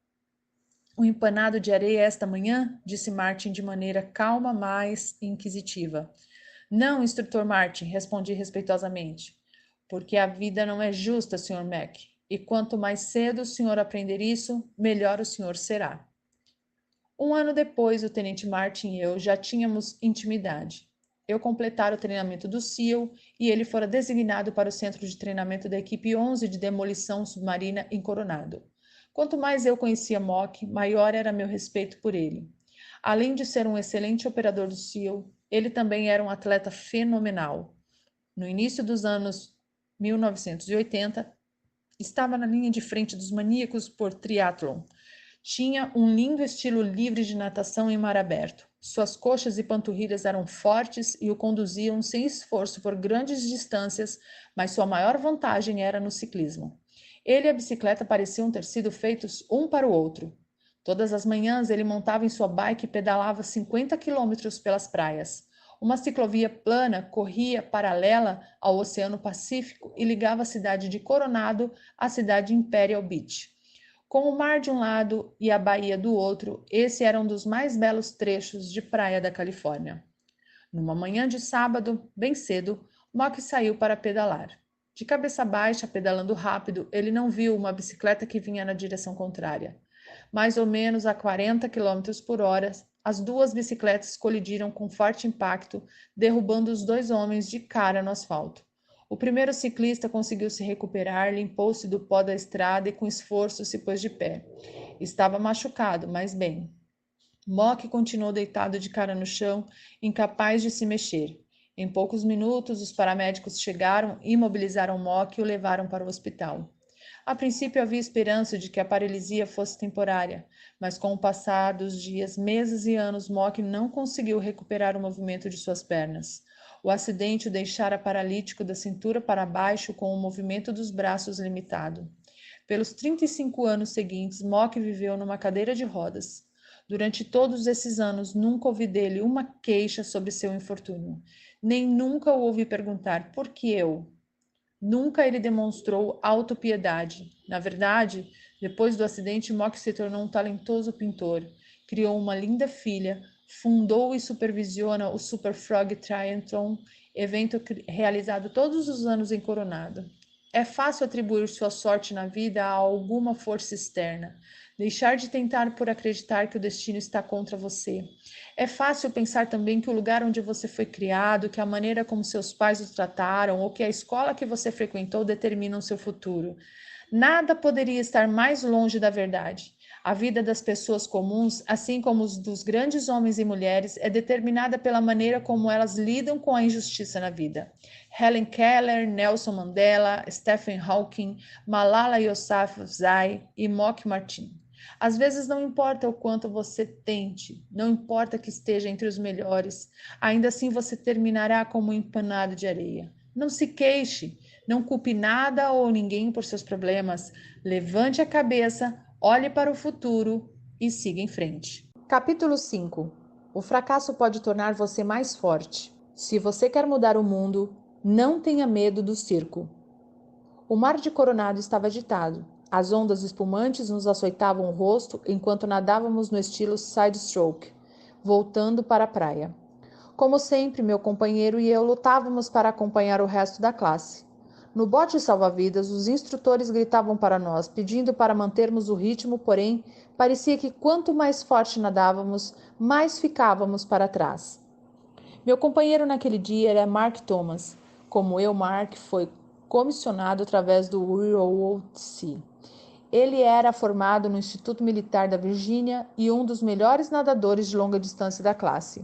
A: um empanado de areia esta manhã? Disse Martin de maneira calma, mas inquisitiva. Não, instrutor Martin, respondi respeitosamente. Porque a vida não é justa, Sr. Mac. E quanto mais cedo o senhor aprender isso, melhor o senhor será. Um ano depois, o tenente Martin e eu já tínhamos intimidade. Eu completara o treinamento do SEAL e ele fora designado para o centro de treinamento da equipe 11 de demolição submarina em Coronado. Quanto mais eu conhecia Mock, maior era meu respeito por ele. Além de ser um excelente operador do SEAL, ele também era um atleta fenomenal. No início dos anos 1980, estava na linha de frente dos maníacos por triatlon. Tinha um lindo estilo livre de natação em mar aberto. Suas coxas e panturrilhas eram fortes e o conduziam sem esforço por grandes distâncias, mas sua maior vantagem era no ciclismo. Ele e a bicicleta pareciam ter sido feitos um para o outro. Todas as manhãs ele montava em sua bike e pedalava 50 quilômetros pelas praias. Uma ciclovia plana corria paralela ao Oceano Pacífico e ligava a cidade de Coronado à cidade de Imperial Beach. Com o mar de um lado e a baía do outro, esse era um dos mais belos trechos de praia da Califórnia. Numa manhã de sábado, bem cedo, Mock saiu para pedalar. De cabeça baixa, pedalando rápido, ele não viu uma bicicleta que vinha na direção contrária. Mais ou menos a 40 km por hora, as duas bicicletas colidiram com forte impacto, derrubando os dois homens de cara no asfalto. O primeiro ciclista conseguiu se recuperar, limpou-se do pó da estrada e com esforço se pôs de pé. Estava machucado, mas bem. Mock continuou deitado de cara no chão, incapaz de se mexer. Em poucos minutos, os paramédicos chegaram, imobilizaram Mock e o levaram para o hospital. A princípio havia esperança de que a paralisia fosse temporária, mas com o passar dos dias, meses e anos, Mock não conseguiu recuperar o movimento de suas pernas. O acidente o deixara paralítico da cintura para baixo, com o movimento dos braços limitado. Pelos 35 anos seguintes, Mock viveu numa cadeira de rodas. Durante todos esses anos, nunca ouvi dele uma queixa sobre seu infortúnio. Nem nunca o ouvi perguntar por que eu. Nunca ele demonstrou autopiedade. Na verdade, depois do acidente, Mock se tornou um talentoso pintor. Criou uma linda filha, fundou e supervisiona o Super Frog Triathlon, evento realizado todos os anos em Coronado. É fácil atribuir sua sorte na vida a alguma força externa. Deixar de tentar por acreditar que o destino está contra você. É fácil pensar também que o lugar onde você foi criado, que a maneira como seus pais o trataram ou que a escola que você frequentou determinam seu futuro. Nada poderia estar mais longe da verdade. A vida das pessoas comuns, assim como os dos grandes homens e mulheres, é determinada pela maneira como elas lidam com a injustiça na vida. Helen Keller, Nelson Mandela, Stephen Hawking, Malala Yousafzai e Mock Martin. Às vezes não importa o quanto você tente, não importa que esteja entre os melhores, ainda assim você terminará como um empanado de areia. Não se queixe, não culpe nada ou ninguém por seus problemas. Levante a cabeça, olhe para o futuro e siga em frente. Capítulo 5. O fracasso pode tornar você mais forte. Se você quer mudar o mundo, não tenha medo do circo. O mar de Coronado estava agitado. As ondas espumantes nos açoitavam o rosto enquanto nadávamos no estilo side-stroke, voltando para a praia. Como sempre, meu companheiro e eu lutávamos para acompanhar o resto da classe. No bote salva-vidas, os instrutores gritavam para nós, pedindo para mantermos o ritmo, porém, parecia que quanto mais forte nadávamos, mais ficávamos para trás. Meu companheiro naquele dia era Mark Thomas. Como eu, Mark foi comissionado através do ROTC. Ele era formado no Instituto Militar da Virgínia e um dos melhores nadadores de longa distância da classe.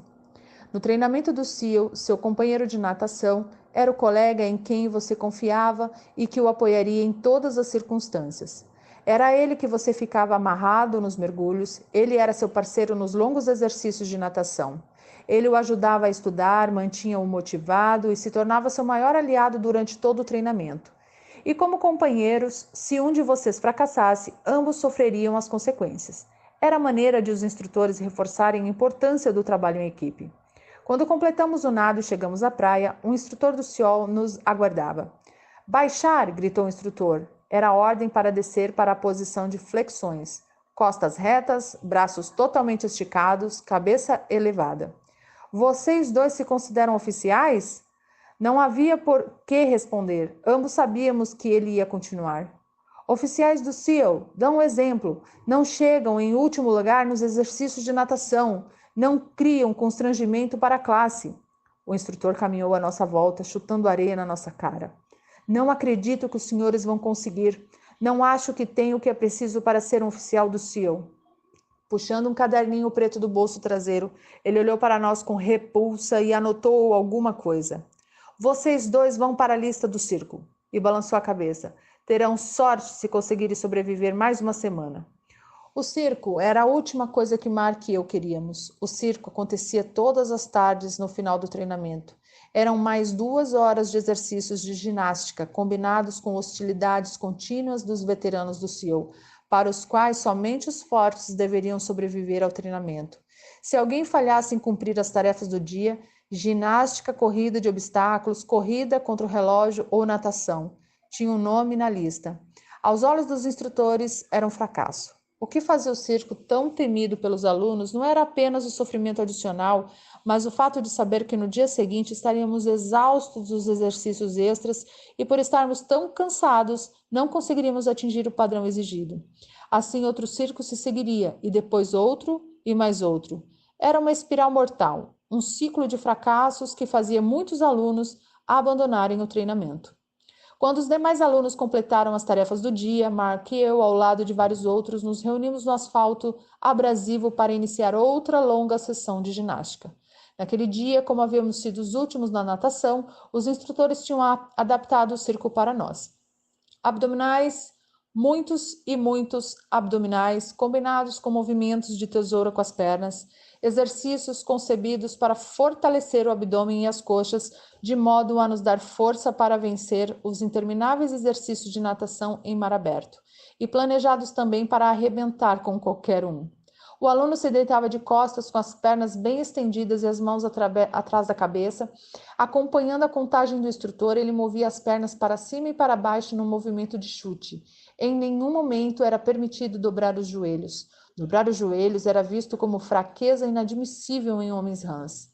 A: No treinamento do SEAL, seu companheiro de natação era o colega em quem você confiava e que o apoiaria em todas as circunstâncias. Era ele que você ficava amarrado nos mergulhos, ele era seu parceiro nos longos exercícios de natação. Ele o ajudava a estudar, mantinha-o motivado e se tornava seu maior aliado durante todo o treinamento. E como companheiros, se um de vocês fracassasse, ambos sofreriam as consequências. Era a maneira de os instrutores reforçarem a importância do trabalho em equipe. Quando completamos o nado e chegamos à praia, um instrutor do SEAL nos aguardava. Baixar, gritou o instrutor. Era a ordem para descer para a posição de flexões. Costas retas, braços totalmente esticados, cabeça elevada. Vocês dois se consideram oficiais? Não havia por que responder. Ambos sabíamos que ele ia continuar. Oficiais do SEAL, dão um exemplo. Não chegam em último lugar nos exercícios de natação. Não criam constrangimento para a classe. O instrutor caminhou à nossa volta, chutando areia na nossa cara. Não acredito que os senhores vão conseguir. Não acho que tenho o que é preciso para ser um oficial do SEAL. Puxando um caderninho preto do bolso traseiro, ele olhou para nós com repulsa e anotou alguma coisa. Vocês dois vão para a lista do circo. E balançou a cabeça. Terão sorte se conseguirem sobreviver mais uma semana. O circo era a última coisa que Mark e eu queríamos. O circo acontecia todas as tardes no final do treinamento. Eram mais 2 horas de exercícios de ginástica, combinados com hostilidades contínuas dos veteranos do SEAL, para os quais somente os fortes deveriam sobreviver ao treinamento. Se alguém falhasse em cumprir as tarefas do dia, ginástica, corrida de obstáculos, corrida contra o relógio ou natação, tinha um nome na lista. Aos olhos dos instrutores, era um fracasso. O que fazia o circo tão temido pelos alunos não era apenas o sofrimento adicional, mas o fato de saber que no dia seguinte estaríamos exaustos dos exercícios extras e por estarmos tão cansados, não conseguiríamos atingir o padrão exigido. Assim, outro circo se seguiria, e depois outro e mais outro. Era uma espiral mortal, um ciclo de fracassos que fazia muitos alunos abandonarem o treinamento. Quando os demais alunos completaram as tarefas do dia, Mark e eu, ao lado de vários outros, nos reunimos no asfalto abrasivo para iniciar outra longa sessão de ginástica. Naquele dia, como havíamos sido os últimos na natação, os instrutores tinham adaptado o circo para nós. Abdominais, muitos e muitos abdominais, combinados com movimentos de tesoura com as pernas, exercícios concebidos para fortalecer o abdômen e as coxas, de modo a nos dar força para vencer os intermináveis exercícios de natação em mar aberto, e planejados também para arrebentar com qualquer um. O aluno se deitava de costas com as pernas bem estendidas e as mãos atrás da cabeça. Acompanhando a contagem do instrutor, ele movia as pernas para cima e para baixo no movimento de chute. Em nenhum momento era permitido dobrar os joelhos. Dobrar os joelhos era visto como fraqueza inadmissível em homens rãs.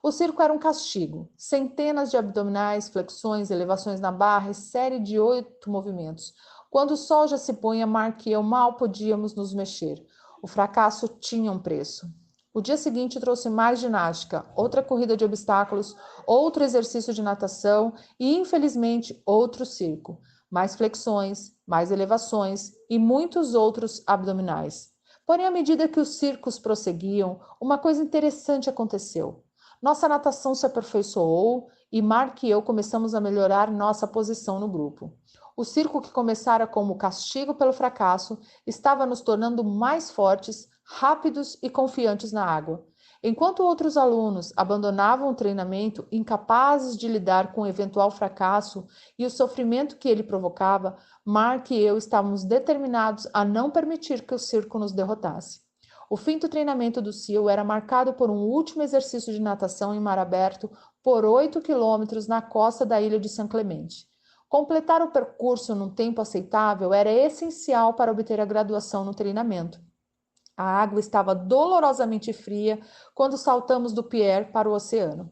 A: O circo era um castigo. Centenas de abdominais, flexões, elevações na barra e série de 8 movimentos. Quando o sol já se punha, Mark e eu mal podíamos nos mexer. O fracasso tinha um preço. O dia seguinte trouxe mais ginástica, outra corrida de obstáculos, outro exercício de natação e, infelizmente, outro circo. Mais flexões, mais elevações e muitos outros abdominais. Porém, à medida que os circos prosseguiam, uma coisa interessante aconteceu. Nossa natação se aperfeiçoou e Mark e eu começamos a melhorar nossa posição no grupo. O circo, que começara como castigo pelo fracasso, estava nos tornando mais fortes, rápidos e confiantes na água. Enquanto outros alunos abandonavam o treinamento, incapazes de lidar com o eventual fracasso e o sofrimento que ele provocava, Mark e eu estávamos determinados a não permitir que o circo nos derrotasse. O fim do treinamento do SEAL era marcado por um último exercício de natação em mar aberto por 8 quilômetros na costa da ilha de São Clemente. Completar o percurso num tempo aceitável era essencial para obter a graduação no treinamento. A água estava dolorosamente fria quando saltamos do pier para o oceano.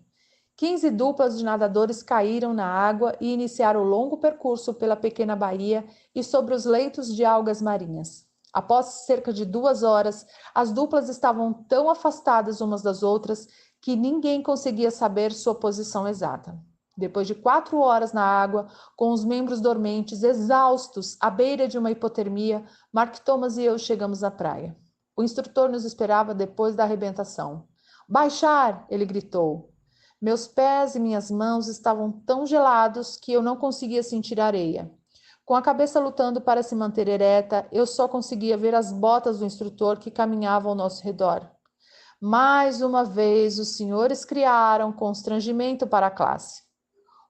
A: 15 duplas de nadadores caíram na água e iniciaram o longo percurso pela pequena baía e sobre os leitos de algas marinhas. Após cerca de 2 horas, as duplas estavam tão afastadas umas das outras que ninguém conseguia saber sua posição exata. Depois de 4 horas na água, com os membros dormentes, exaustos, à beira de uma hipotermia, Mark Thomas e eu chegamos à praia. O instrutor nos esperava depois da arrebentação. Baixar! Ele gritou. Meus pés e minhas mãos estavam tão gelados que eu não conseguia sentir a areia. Com a cabeça lutando para se manter ereta, eu só conseguia ver as botas do instrutor que caminhavam ao nosso redor. Mais uma vez, os senhores criaram constrangimento para a classe.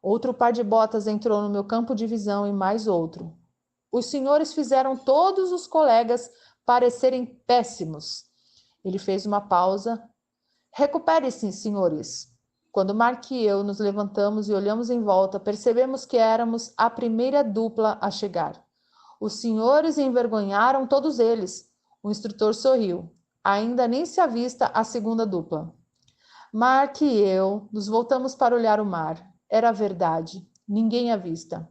A: Outro par de botas entrou no meu campo de visão e mais outro. Os senhores fizeram todos os colegas parecerem péssimos. Ele fez uma pausa. Recupere-se, senhores. Quando Mark e eu nos levantamos e olhamos em volta, percebemos que éramos a primeira dupla a chegar. Os senhores envergonharam todos eles. O instrutor sorriu. Ainda nem se avista a segunda dupla. Mark e eu nos voltamos para olhar o mar. Era verdade. Ninguém à vista.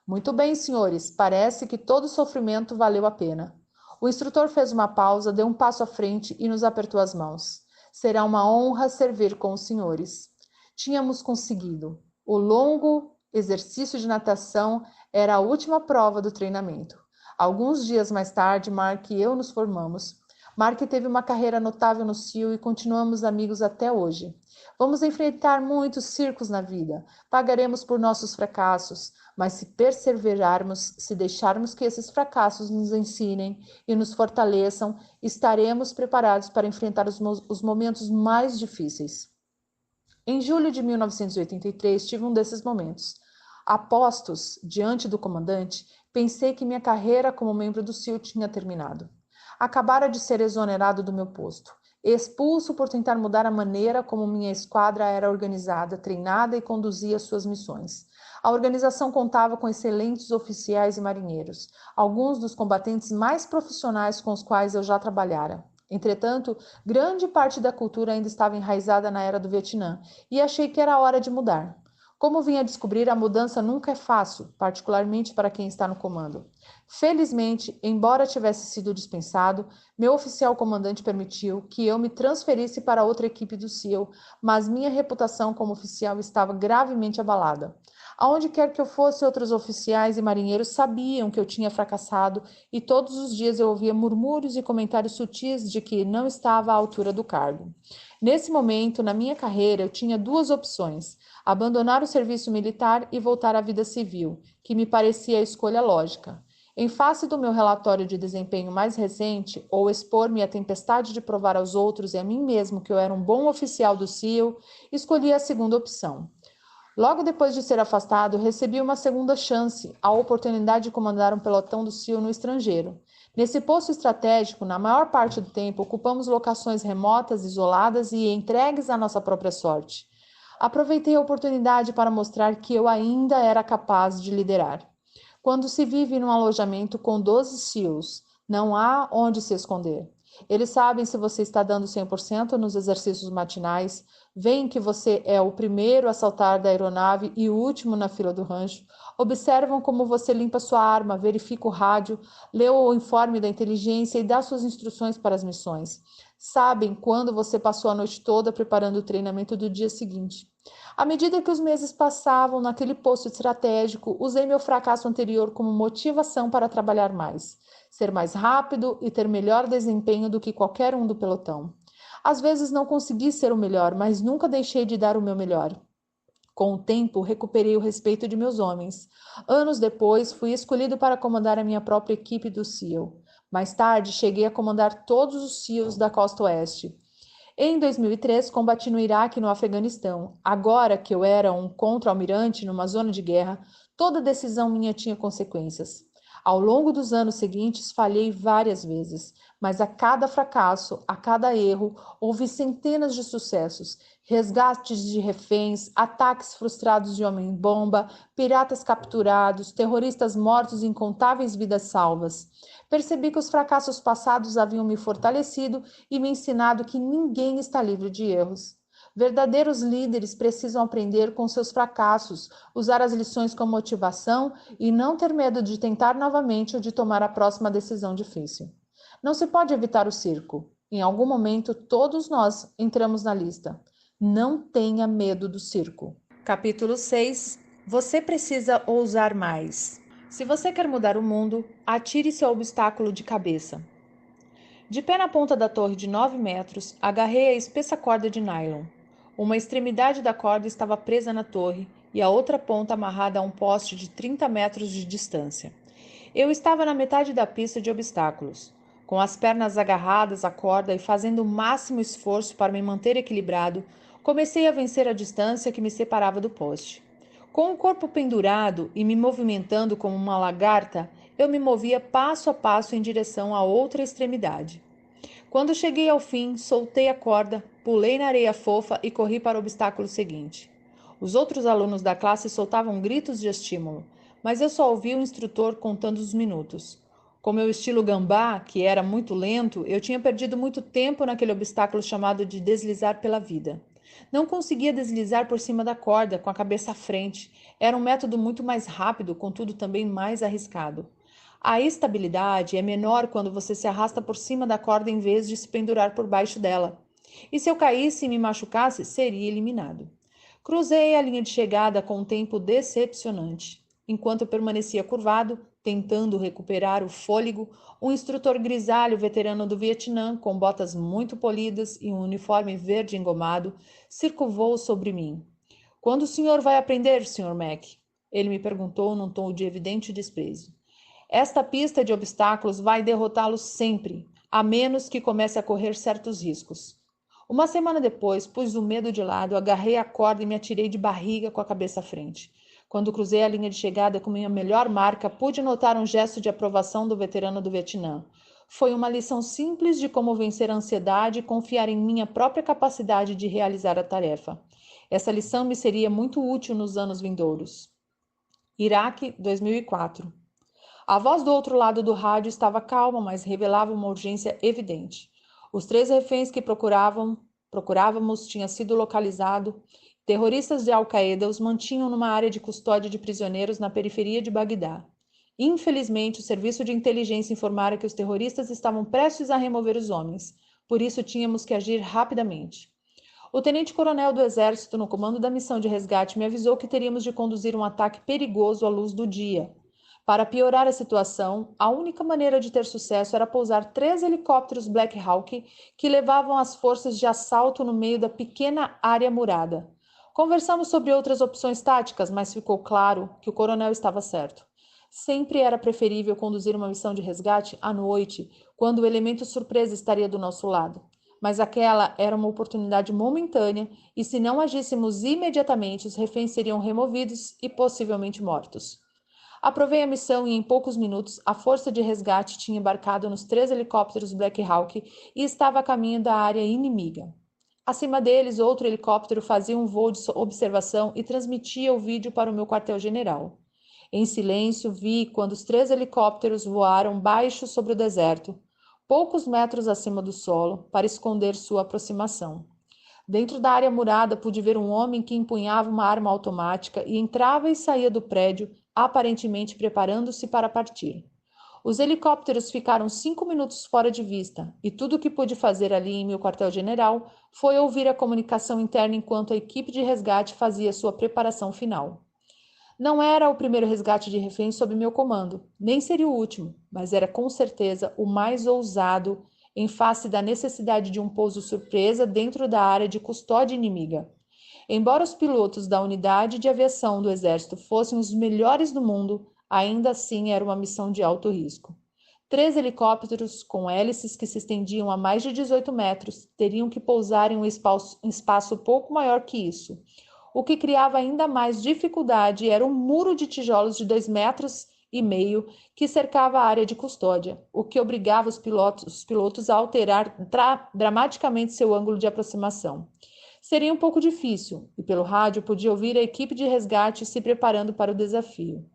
A: Muito bem, senhores. Parece que todo o sofrimento valeu a pena. O instrutor fez uma pausa, deu um passo à frente e nos apertou as mãos. Será uma honra servir com os senhores. Tínhamos conseguido. O longo exercício de natação era a última prova do treinamento. Alguns dias mais tarde, Mark e eu nos formamos. Mark teve uma carreira notável no SEAL e continuamos amigos até hoje. Vamos enfrentar muitos circos na vida. Pagaremos por nossos fracassos. Mas se perseverarmos, se deixarmos que esses fracassos nos ensinem e nos fortaleçam, estaremos preparados para enfrentar os momentos mais difíceis. Em julho de 1983, tive um desses momentos. Apostos diante do comandante, pensei que minha carreira como membro do SEAL tinha terminado. Acabara de ser exonerado do meu posto, expulso por tentar mudar a maneira como minha esquadra era organizada, treinada e conduzia suas missões. A organização contava com excelentes oficiais e marinheiros, alguns dos combatentes mais profissionais com os quais eu já trabalhara. Entretanto, grande parte da cultura ainda estava enraizada na era do Vietnã, e achei que era hora de mudar. Como vim a descobrir, a mudança nunca é fácil, particularmente para quem está no comando. Felizmente, embora tivesse sido dispensado, meu oficial comandante permitiu que eu me transferisse para outra equipe do SEAL, mas minha reputação como oficial estava gravemente abalada. Aonde quer que eu fosse, outros oficiais e marinheiros sabiam que eu tinha fracassado e todos os dias eu ouvia murmúrios e comentários sutis de que não estava à altura do cargo. Nesse momento, na minha carreira, eu tinha 2 opções: abandonar o serviço militar e voltar à vida civil, que me parecia a escolha lógica. Em face do meu relatório de desempenho mais recente, ou expor-me à tempestade de provar aos outros e a mim mesmo que eu era um bom oficial do SEAL, escolhi a segunda opção. Logo depois de ser afastado, recebi uma segunda chance, a oportunidade de comandar um pelotão do SEAL no estrangeiro. Nesse posto estratégico, na maior parte do tempo, ocupamos locações remotas, isoladas e entregues à nossa própria sorte. Aproveitei a oportunidade para mostrar que eu ainda era capaz de liderar. Quando se vive num alojamento com 12 SEALs, não há onde se esconder. Eles sabem se você está dando 100% nos exercícios matinais, veem que você é o primeiro a saltar da aeronave e o último na fila do rancho, observam como você limpa sua arma, verifica o rádio, lê o informe da inteligência e dá suas instruções para as missões. Sabem quando você passou a noite toda preparando o treinamento do dia seguinte. À medida que os meses passavam naquele posto estratégico, usei meu fracasso anterior como motivação para trabalhar mais, ser mais rápido e ter melhor desempenho do que qualquer um do pelotão. Às vezes não consegui ser o melhor, mas nunca deixei de dar o meu melhor. Com o tempo, recuperei o respeito de meus homens. Anos depois, fui escolhido para comandar a minha própria equipe do SEAL. Mais tarde, cheguei a comandar todos os SEALs da costa oeste. Em 2003, combati no Iraque e no Afeganistão. Agora que eu era um contra-almirante numa zona de guerra, toda decisão minha tinha consequências. Ao longo dos anos seguintes, falhei várias vezes, mas a cada fracasso, a cada erro, houve centenas de sucessos, resgates de reféns, ataques frustrados de homem-bomba, piratas capturados, terroristas mortos e incontáveis vidas salvas. Percebi que os fracassos passados haviam me fortalecido e me ensinado que ninguém está livre de erros. Verdadeiros líderes precisam aprender com seus fracassos, usar as lições como motivação e não ter medo de tentar novamente ou de tomar a próxima decisão difícil. Não se pode evitar o circo. Em algum momento, todos nós entramos na lista. Não tenha medo do circo. Capítulo 6. Você precisa ousar mais. Se você quer mudar o mundo, atire seu obstáculo de cabeça. De pé na ponta da torre de 9 metros, agarrei a espessa corda de nylon. Uma extremidade da corda estava presa na torre e a outra ponta amarrada a um poste de 30 metros de distância. Eu estava na metade da pista de obstáculos. Com as pernas agarradas à corda e fazendo o máximo esforço para me manter equilibrado, comecei a vencer a distância que me separava do poste. Com o corpo pendurado e me movimentando como uma lagarta, eu me movia passo a passo em direção à outra extremidade. Quando cheguei ao fim, soltei a corda, pulei na areia fofa e corri para o obstáculo seguinte. Os outros alunos da classe soltavam gritos de estímulo, mas eu só ouvi o instrutor contando os minutos. Com meu estilo gambá, que era muito lento, eu tinha perdido muito tempo naquele obstáculo chamado de deslizar pela vida. Não conseguia deslizar por cima da corda, com a cabeça à frente. Era um método muito mais rápido, contudo também mais arriscado. A estabilidade é menor quando você se arrasta por cima da corda em vez de se pendurar por baixo dela. E se eu caísse e me machucasse, seria eliminado. Cruzei a linha de chegada com um tempo decepcionante. Enquanto eu permanecia curvado, tentando recuperar o fôlego, um instrutor grisalho veterano do Vietnã, com botas muito polidas e um uniforme verde engomado, circulou sobre mim. Quando o senhor vai aprender, Sr. Mac? Ele me perguntou num tom de evidente desprezo. Esta pista de obstáculos vai derrotá-lo sempre, a menos que comece a correr certos riscos. Uma semana depois, pus o medo de lado, agarrei a corda e me atirei de barriga com a cabeça à frente. Quando cruzei a linha de chegada com minha melhor marca, pude notar um gesto de aprovação do veterano do Vietnã. Foi uma lição simples de como vencer a ansiedade e confiar em minha própria capacidade de realizar a tarefa. Essa lição me seria muito útil nos anos vindouros. Iraque, 2004. A voz do outro lado do rádio estava calma, mas revelava uma urgência evidente. Os 3 reféns que procurávamos tinham sido localizados. Terroristas de Al-Qaeda os mantinham numa área de custódia de prisioneiros na periferia de Bagdá. Infelizmente, o serviço de inteligência informara que os terroristas estavam prestes a remover os homens. Por isso, tínhamos que agir rapidamente. O tenente-coronel do Exército, no comando da missão de resgate, me avisou que teríamos de conduzir um ataque perigoso à luz do dia. Para piorar a situação, a única maneira de ter sucesso era pousar 3 helicópteros Black Hawk que levavam as forças de assalto no meio da pequena área murada. Conversamos sobre outras opções táticas, mas ficou claro que o coronel estava certo. Sempre era preferível conduzir uma missão de resgate à noite, quando o elemento surpresa estaria do nosso lado. Mas aquela era uma oportunidade momentânea e, se não agíssemos imediatamente, os reféns seriam removidos e possivelmente mortos. Aprovei a missão e, em poucos minutos, a força de resgate tinha embarcado nos 3 helicópteros Black Hawk e estava a caminho da área inimiga. Acima deles, outro helicóptero fazia um voo de observação e transmitia o vídeo para o meu quartel-general. Em silêncio, vi quando os 3 helicópteros voaram baixo sobre o deserto. poucos metros acima do solo, para esconder sua aproximação. Dentro da área murada, pude ver um homem que empunhava uma arma automática e entrava e saía do prédio, aparentemente preparando-se para partir. Os helicópteros ficaram 5 minutos fora de vista, e tudo o que pude fazer ali em meu quartel-general foi ouvir a comunicação interna enquanto a equipe de resgate fazia sua preparação final. Não era o primeiro resgate de reféns sob meu comando, nem seria o último, mas era com certeza o mais ousado em face da necessidade de um pouso surpresa dentro da área de custódia inimiga. Embora os pilotos da unidade de aviação do Exército fossem os melhores do mundo, ainda assim era uma missão de alto risco. 3 helicópteros com hélices que se estendiam a mais de 18 metros teriam que pousar em um espaço pouco maior que isso. O que criava ainda mais dificuldade era um muro de tijolos de 2,5 metros que cercava a área de custódia, o que obrigava os pilotos a alterar dramaticamente seu ângulo de aproximação. Seria um pouco difícil, e pelo rádio podia ouvir a equipe de resgate se preparando para o desafio.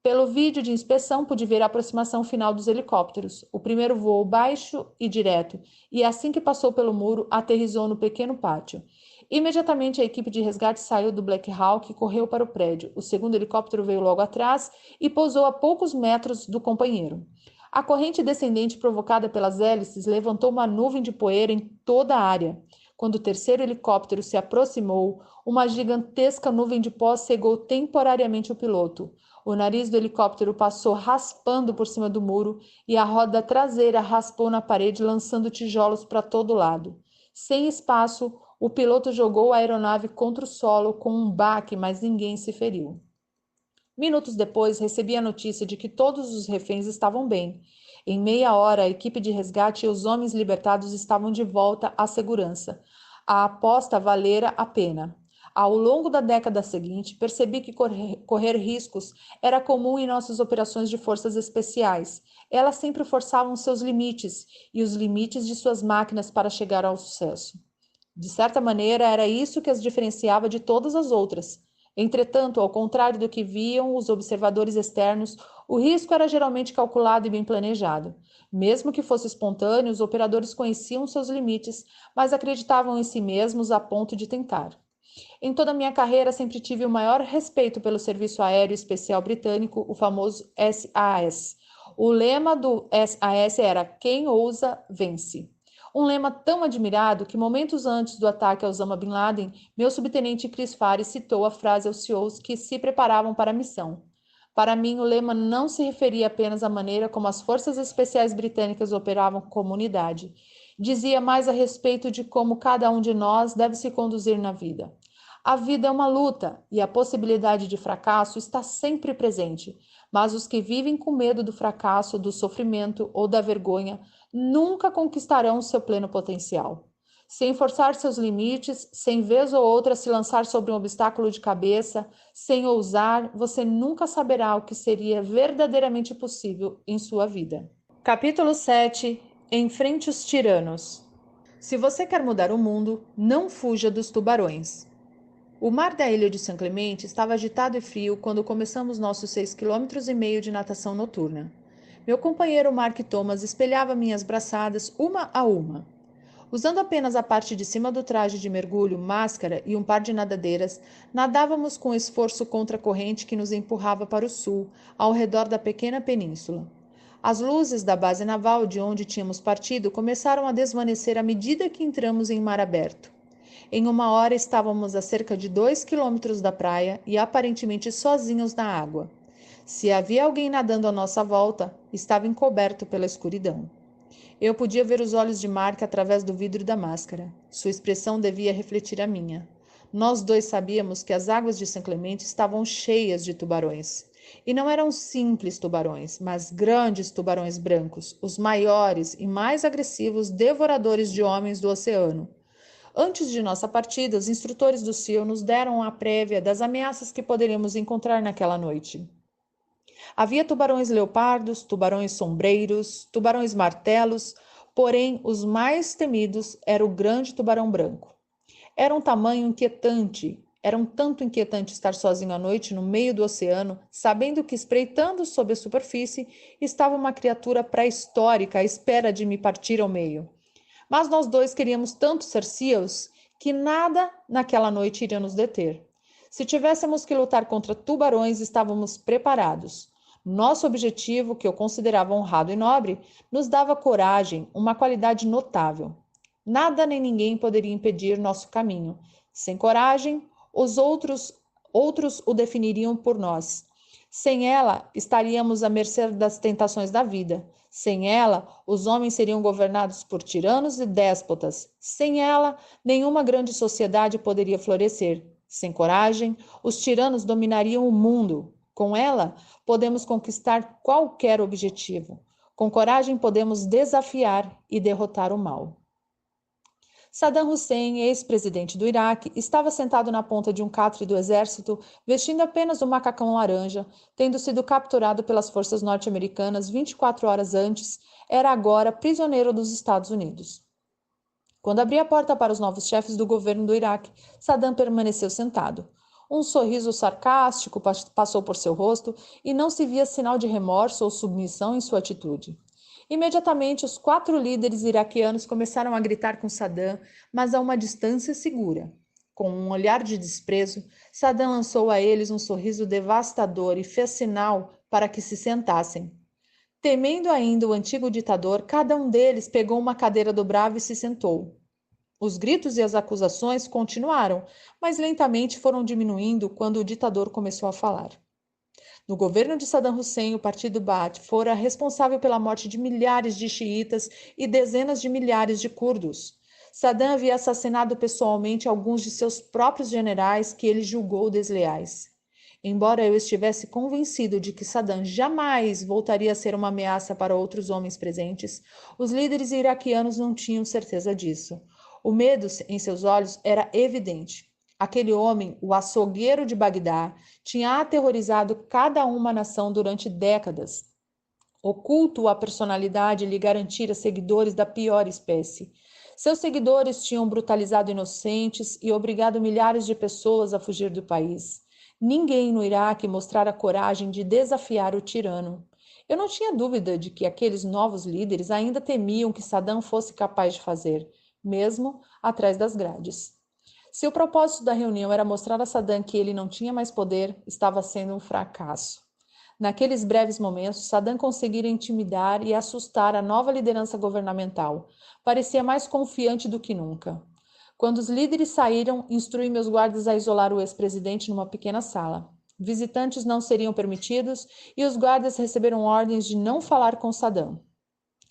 A: Pelo vídeo de inspeção, pude ver a aproximação final dos helicópteros. O primeiro voou baixo e direto, e assim que passou pelo muro, aterrissou no pequeno pátio. Imediatamente, a equipe de resgate saiu do Black Hawk e correu para o prédio. O segundo helicóptero veio logo atrás e pousou a poucos metros do companheiro. A corrente descendente provocada pelas hélices levantou uma nuvem de poeira em toda a área. Quando o terceiro helicóptero se aproximou, uma gigantesca nuvem de pó cegou temporariamente o piloto. O nariz do helicóptero passou raspando por cima do muro e a roda traseira raspou na parede, lançando tijolos para todo lado. Sem espaço, o piloto jogou a aeronave contra o solo com um baque, mas ninguém se feriu. Minutos depois, recebi a notícia de que todos os reféns estavam bem. Em meia hora, a equipe de resgate e os homens libertados estavam de volta à segurança. A aposta valera a pena. Ao longo da década seguinte, percebi que correr riscos era comum em nossas operações de forças especiais. Elas sempre forçavam seus limites e os limites de suas máquinas para chegar ao sucesso. De certa maneira, era isso que as diferenciava de todas as outras. Entretanto, ao contrário do que viam os observadores externos, o risco era geralmente calculado e bem planejado. Mesmo que fosse espontâneo, os operadores conheciam seus limites, mas acreditavam em si mesmos a ponto de tentar. Em toda a minha carreira, sempre tive o maior respeito pelo Serviço Aéreo Especial Britânico, o famoso SAS. O lema do SAS era "Quem ousa, vence". Um lema tão admirado que, momentos antes do ataque a Osama Bin Laden, meu subtenente Chris Fares citou a frase aos CEOs que se preparavam para a missão. Para mim, o lema não se referia apenas à maneira como as forças especiais britânicas operavam como unidade. Dizia mais a respeito de como cada um de nós deve se conduzir na vida. A vida é uma luta e a possibilidade de fracasso está sempre presente, mas os que vivem com medo do fracasso, do sofrimento ou da vergonha nunca conquistarão seu pleno potencial. Sem forçar seus limites, sem vez ou outra se lançar sobre um obstáculo de cabeça, sem ousar, você nunca saberá o que seria verdadeiramente possível em sua vida. Capítulo 7. Enfrente os tiranos. Se você quer mudar o mundo, não fuja dos tubarões. O mar da ilha de São Clemente estava agitado e frio quando começamos nossos 6,5 km de natação noturna. Meu companheiro Mark Thomas espelhava minhas braçadas uma a uma. Usando apenas a parte de cima do traje de mergulho, máscara e um par de nadadeiras, nadávamos com esforço contra a corrente que nos empurrava para o sul, ao redor da pequena península. As luzes da base naval de onde tínhamos partido começaram a desvanecer à medida que entramos em mar aberto. Em 1 hora estávamos a cerca de 2 quilômetros da praia e aparentemente sozinhos na água. Se havia alguém nadando à nossa volta, estava encoberto pela escuridão. Eu podia ver os olhos de Mark através do vidro da máscara. Sua expressão devia refletir a minha. Nós dois sabíamos que as águas de São Clemente estavam cheias de tubarões. E não eram simples tubarões, mas grandes tubarões brancos, os maiores e mais agressivos devoradores de homens do oceano. Antes de nossa partida, os instrutores do SEAL nos deram a prévia das ameaças que poderíamos encontrar naquela noite. Havia tubarões leopardos, tubarões sombreiros, tubarões martelos, porém os mais temidos era o grande tubarão branco. Era um tamanho inquietante, Era um tanto inquietante estar sozinho à noite no meio do oceano, sabendo que, espreitando sob a superfície, estava uma criatura pré-histórica à espera de me partir ao meio. Mas nós dois queríamos tanto ser seals que nada naquela noite iria nos deter. Se tivéssemos que lutar contra tubarões, estávamos preparados. Nosso objetivo, que eu considerava honrado e nobre, nos dava coragem, uma qualidade notável. Nada nem ninguém poderia impedir nosso caminho. Sem coragem, os outros o definiriam por nós. Sem ela, estaríamos à mercê das tentações da vida. Sem ela, os homens seriam governados por tiranos e déspotas. Sem ela, nenhuma grande sociedade poderia florescer. Sem coragem, os tiranos dominariam o mundo. Com ela, podemos conquistar qualquer objetivo. Com coragem, podemos desafiar e derrotar o mal. Saddam Hussein, ex-presidente do Iraque, estava sentado na ponta de um catre do exército, vestindo apenas um macacão laranja, tendo sido capturado pelas forças norte-americanas 24 horas antes, era agora prisioneiro dos Estados Unidos. Quando abri a porta para os novos chefes do governo do Iraque, Saddam permaneceu sentado. Um sorriso sarcástico passou por seu rosto e não se via sinal de remorso ou submissão em sua atitude. Imediatamente, os 4 líderes iraquianos começaram a gritar com Saddam, mas a uma distância segura. Com um olhar de desprezo, Saddam lançou a eles um sorriso devastador e fez sinal para que se sentassem. Temendo ainda o antigo ditador, cada um deles pegou uma cadeira dobrável e se sentou. Os gritos e as acusações continuaram, mas lentamente foram diminuindo quando o ditador começou a falar. No governo de Saddam Hussein, o partido Baath fora responsável pela morte de milhares de xiitas e dezenas de milhares de curdos. Saddam havia assassinado pessoalmente alguns de seus próprios generais que ele julgou desleais. Embora eu estivesse convencido de que Saddam jamais voltaria a ser uma ameaça para outros homens presentes, os líderes iraquianos não tinham certeza disso. O medo em seus olhos era evidente. Aquele homem, o açougueiro de Bagdá, tinha aterrorizado cada uma nação durante décadas. Oculto à personalidade lhe garantira seguidores da pior espécie. Seus seguidores tinham brutalizado inocentes e obrigado milhares de pessoas a fugir do país. Ninguém no Iraque mostrara coragem de desafiar o tirano. Eu não tinha dúvida de que aqueles novos líderes ainda temiam que Saddam fosse capaz de fazer, mesmo atrás das grades. Se o propósito da reunião era mostrar a Saddam que ele não tinha mais poder, estava sendo um fracasso. Naqueles breves momentos, Saddam conseguira intimidar e assustar a nova liderança governamental. Parecia mais confiante do que nunca. Quando os líderes saíram, instruí meus guardas a isolar o ex-presidente numa pequena sala. Visitantes não seriam permitidos e os guardas receberam ordens de não falar com Saddam.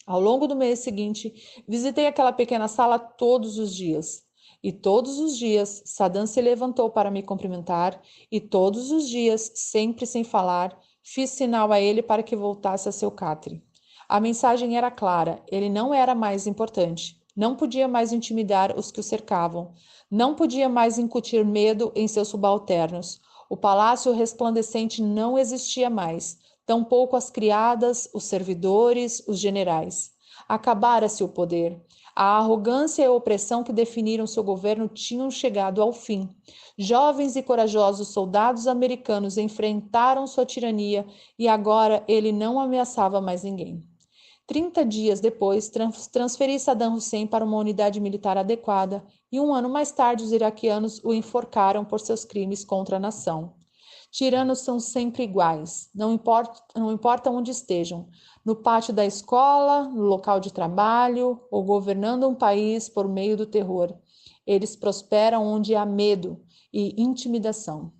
A: Ao longo do mês seguinte, visitei aquela pequena sala todos os dias. E todos os dias, Saddam se levantou para me cumprimentar e todos os dias, sempre sem falar, fiz sinal a ele para que voltasse a seu catre. A mensagem era clara, ele não era mais importante. Não podia mais intimidar os que o cercavam. Não podia mais incutir medo em seus subalternos. O palácio resplandecente não existia mais. Tampouco as criadas, os servidores, os generais. Acabara-se o poder. A arrogância e a opressão que definiram seu governo tinham chegado ao fim. Jovens e corajosos soldados americanos enfrentaram sua tirania e agora ele não ameaçava mais ninguém. 30 dias depois, transferi Saddam Hussein para uma unidade militar adequada e 1 ano mais tarde os iraquianos o enforcaram por seus crimes contra a nação. Tiranos são sempre iguais, não importa onde estejam, no pátio da escola, no local de trabalho ou governando um país por meio do terror. Eles prosperam onde há medo e intimidação.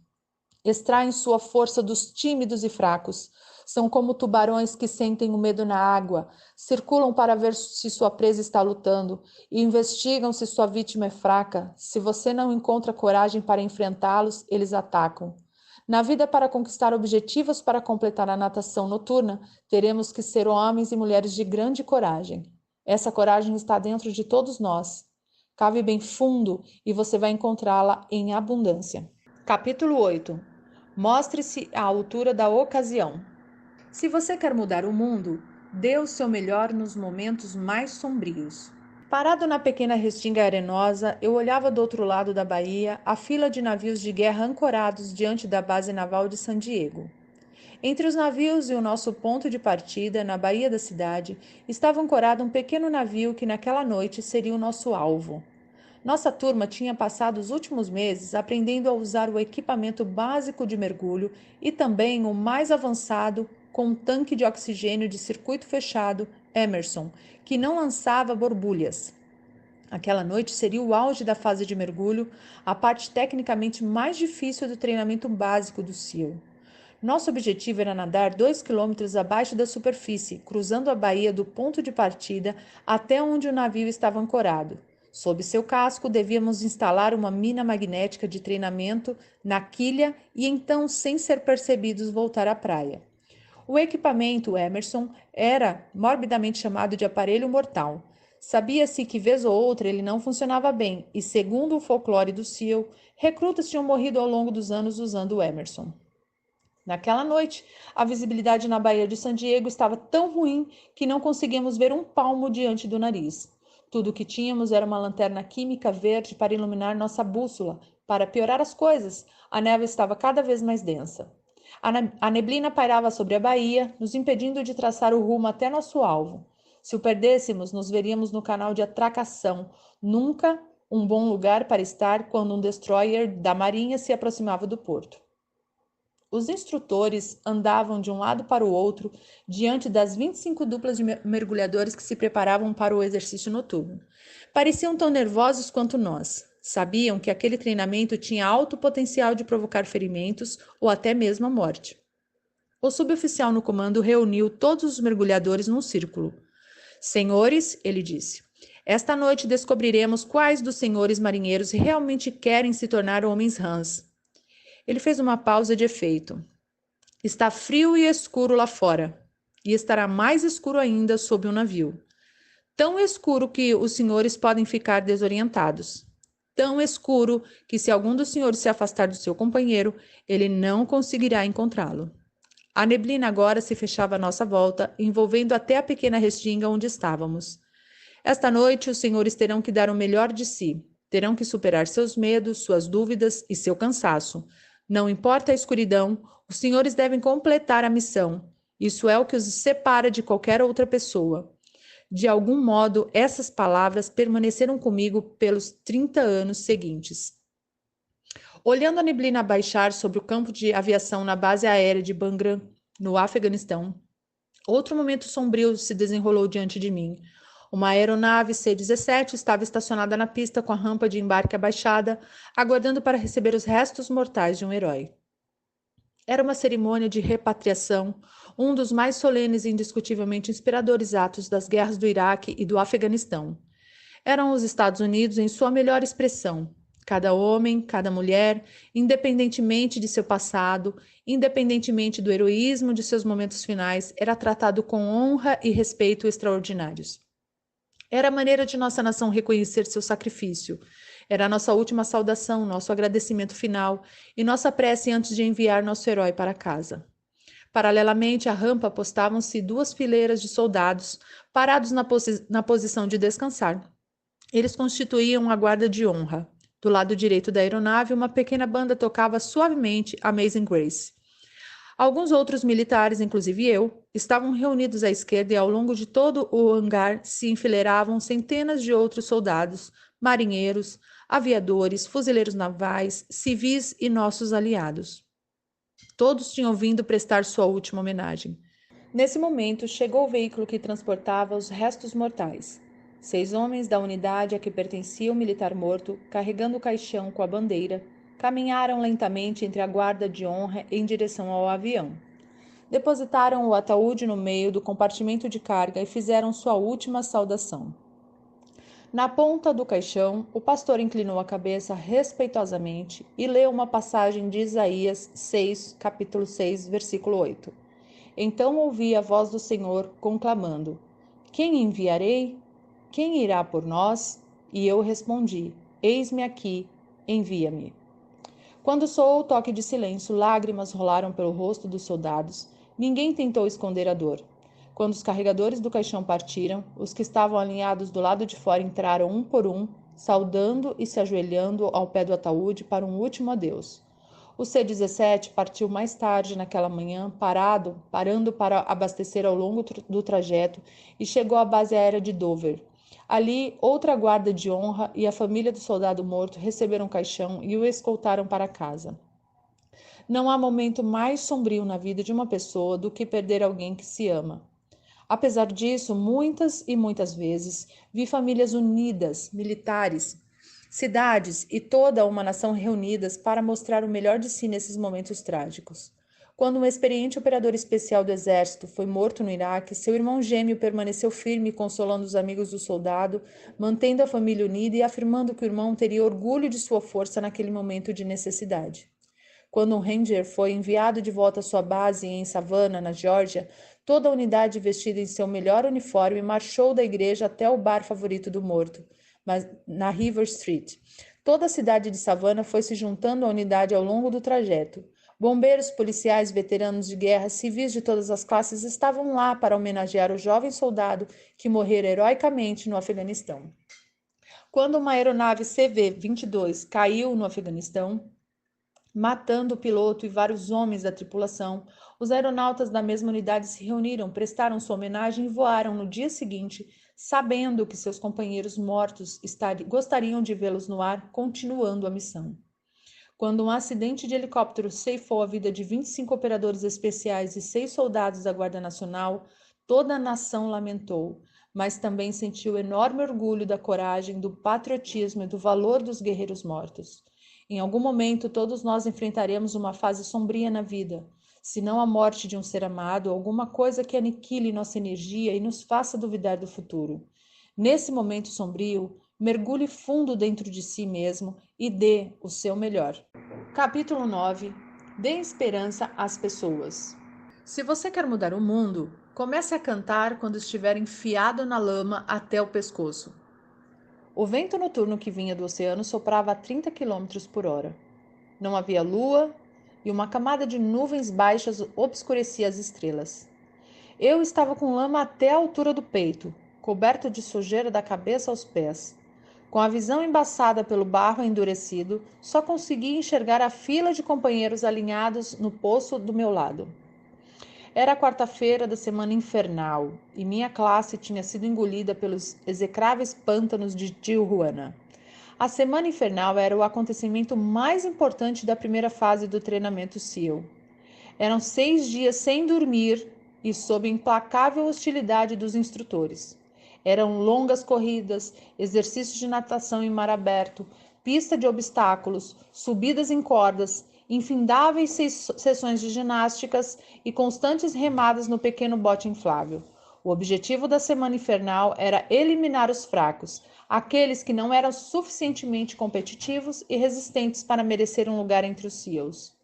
A: Extraem sua força dos tímidos e fracos. São como tubarões que sentem o medo na água, circulam para ver se sua presa está lutando e investigam se sua vítima é fraca. Se você não encontra coragem para enfrentá-los, eles atacam. Na vida, para conquistar objetivos para completar a natação noturna, teremos que ser homens e mulheres de grande coragem. Essa coragem está dentro de todos nós. Cave bem fundo e você vai encontrá-la em abundância. Capítulo 8. Mostre-se à altura da ocasião. Se você quer mudar o mundo, dê o seu melhor nos momentos mais sombrios. Parado na pequena restinga arenosa, eu olhava do outro lado da baía a fila de navios de guerra ancorados diante da base naval de San Diego. Entre os navios e o nosso ponto de partida, na baía da cidade, estava ancorado um pequeno navio que naquela noite seria o nosso alvo. Nossa turma tinha passado os últimos meses aprendendo a usar o equipamento básico de mergulho e também o mais avançado com um tanque de oxigênio de circuito fechado, Emerson, que não lançava borbulhas. Aquela noite seria o auge da fase de mergulho, a parte tecnicamente mais difícil do treinamento básico do SEAL. Nosso objetivo era nadar 2 quilômetros abaixo da superfície, cruzando a baía do ponto de partida até onde o navio estava ancorado. Sob seu casco, devíamos instalar uma mina magnética de treinamento na quilha e então, sem ser percebidos, voltar à praia. O equipamento Emerson era morbidamente chamado de aparelho mortal. Sabia-se que vez ou outra ele não funcionava bem e, segundo o folclore do SEAL, recrutas tinham morrido ao longo dos anos usando o Emerson. Naquela noite, a visibilidade na Baía de San Diego estava tão ruim que não conseguíamos ver um palmo diante do nariz. Tudo o que tínhamos era uma lanterna química verde para iluminar nossa bússola. Para piorar as coisas, a névoa estava cada vez mais densa. A neblina pairava sobre a baía, nos impedindo de traçar o rumo até nosso alvo. Se o perdêssemos, nos veríamos no canal de atracação. Nunca um bom lugar para estar quando um destroyer da marinha se aproximava do porto. Os instrutores andavam de um lado para o outro diante das 25 duplas de mergulhadores que se preparavam para o exercício noturno. Pareciam tão nervosos quanto nós. Sabiam que aquele treinamento tinha alto potencial de provocar ferimentos ou até mesmo a morte. O suboficial no comando reuniu todos os mergulhadores num círculo. Senhores, ele disse, esta noite descobriremos quais dos senhores marinheiros realmente querem se tornar homens rãs. Ele fez uma pausa de efeito. Está frio e escuro lá fora, e estará mais escuro ainda sob o navio. Tão escuro que os senhores podem ficar desorientados. Tão escuro que, se algum dos senhores se afastar do seu companheiro, ele não conseguirá encontrá-lo. A neblina agora se fechava à nossa volta, envolvendo até a pequena restinga onde estávamos. Esta noite, os senhores terão que dar o melhor de si. Terão que superar seus medos, suas dúvidas e seu cansaço. Não importa a escuridão, os senhores devem completar a missão. Isso é o que os separa de qualquer outra pessoa. De algum modo, essas palavras permaneceram comigo pelos 30 anos seguintes. Olhando a neblina baixar sobre o campo de aviação na base aérea de Bagram, no Afeganistão, outro momento sombrio se desenrolou diante de mim. Uma aeronave C-17 estava estacionada na pista com a rampa de embarque abaixada, aguardando para receber os restos mortais de um herói. Era uma cerimônia de repatriação, um dos mais solenes e indiscutivelmente inspiradores atos das guerras do Iraque e do Afeganistão. Eram os Estados Unidos em sua melhor expressão. Cada homem, cada mulher, independentemente de seu passado, independentemente do heroísmo de seus momentos finais, era tratado com honra e respeito extraordinários. Era a maneira de nossa nação reconhecer seu sacrifício. Era a nossa última saudação, nosso agradecimento final e nossa prece antes de enviar nosso herói para casa. Paralelamente à rampa postavam-se 2 fileiras de soldados, parados na posição de descansar. Eles constituíam a guarda de honra. Do lado direito da aeronave, uma pequena banda tocava suavemente Amazing Grace. Alguns outros militares, inclusive eu, estavam reunidos à esquerda e ao longo de todo o hangar se enfileiravam centenas de outros soldados, marinheiros, aviadores, fuzileiros navais, civis e nossos aliados. Todos tinham vindo prestar sua última homenagem. Nesse momento, chegou o veículo que transportava os restos mortais. 6 homens da unidade a que pertencia o militar morto, carregando o caixão com a bandeira, caminharam lentamente entre a guarda de honra em direção ao avião. Depositaram o ataúde no meio do compartimento de carga e fizeram sua última saudação. Na ponta do caixão, o pastor inclinou a cabeça respeitosamente e leu uma passagem de Isaías 6, capítulo 6, versículo 8. Então ouvi a voz do Senhor conclamando: Quem enviarei? Quem irá por nós? E eu respondi: Eis-me aqui, envia-me. Quando soou o toque de silêncio, lágrimas rolaram pelo rosto dos soldados. Ninguém tentou esconder a dor. Quando os carregadores do caixão partiram, os que estavam alinhados do lado de fora entraram um por um, saudando e se ajoelhando ao pé do ataúde para um último adeus. O C-17 partiu mais tarde naquela manhã, parando para abastecer ao longo do trajeto e chegou à base aérea de Dover. Ali, outra guarda de honra e a família do soldado morto receberam o caixão e o escoltaram para casa. Não há momento mais sombrio na vida de uma pessoa do que perder alguém que se ama. Apesar disso, muitas e muitas vezes, vi famílias unidas, militares, cidades e toda uma nação reunidas para mostrar o melhor de si nesses momentos trágicos. Quando um experiente operador especial do exército foi morto no Iraque, seu irmão gêmeo permaneceu firme, consolando os amigos do soldado, mantendo a família unida e afirmando que o irmão teria orgulho de sua força naquele momento de necessidade. Quando um Ranger foi enviado de volta à sua base em Savannah, na Geórgia, toda a unidade vestida em seu melhor uniforme marchou da igreja até o bar favorito do morto, na River Street. Toda a cidade de Savannah foi se juntando à unidade ao longo do trajeto. Bombeiros, policiais, veteranos de guerra, civis de todas as classes estavam lá para homenagear o jovem soldado que morrera heroicamente no Afeganistão. Quando uma aeronave CV-22 caiu no Afeganistão, matando o piloto e vários homens da tripulação, os aeronautas da mesma unidade se reuniram, prestaram sua homenagem e voaram no dia seguinte, sabendo que seus companheiros mortos gostariam de vê-los no ar, continuando a missão. Quando um acidente de helicóptero ceifou a vida de 25 operadores especiais e 6 soldados da Guarda Nacional, toda a nação lamentou, mas também sentiu enorme orgulho da coragem, do patriotismo e do valor dos guerreiros mortos. Em algum momento, todos nós enfrentaremos uma fase sombria na vida, se não a morte de um ser amado, alguma coisa que aniquile nossa energia e nos faça duvidar do futuro. Nesse momento sombrio, mergulhe fundo dentro de si mesmo e dê o seu melhor. Capítulo 9. Dê esperança às pessoas. Se você quer mudar o mundo, comece a cantar quando estiver enfiado na lama até o pescoço. O vento noturno que vinha do oceano soprava a 30 km por hora. Não havia lua e uma camada de nuvens baixas obscurecia as estrelas. Eu estava com lama até a altura do peito, coberto de sujeira da cabeça aos pés. Com a visão embaçada pelo barro endurecido, só conseguia enxergar a fila de companheiros alinhados no poço do meu lado. Era a quarta-feira da semana infernal e minha classe tinha sido engolida pelos execráveis pântanos de Tijuana. A semana infernal era o acontecimento mais importante da primeira fase do treinamento SEAL. Eram 6 dias sem dormir e sob implacável hostilidade dos instrutores. Eram longas corridas, exercícios de natação em mar aberto, pista de obstáculos, subidas em cordas, infindáveis sessões de ginásticas e constantes remadas no pequeno bote inflável. O objetivo da semana infernal era eliminar os fracos, aqueles que não eram suficientemente competitivos e resistentes para merecer um lugar entre os SEALs.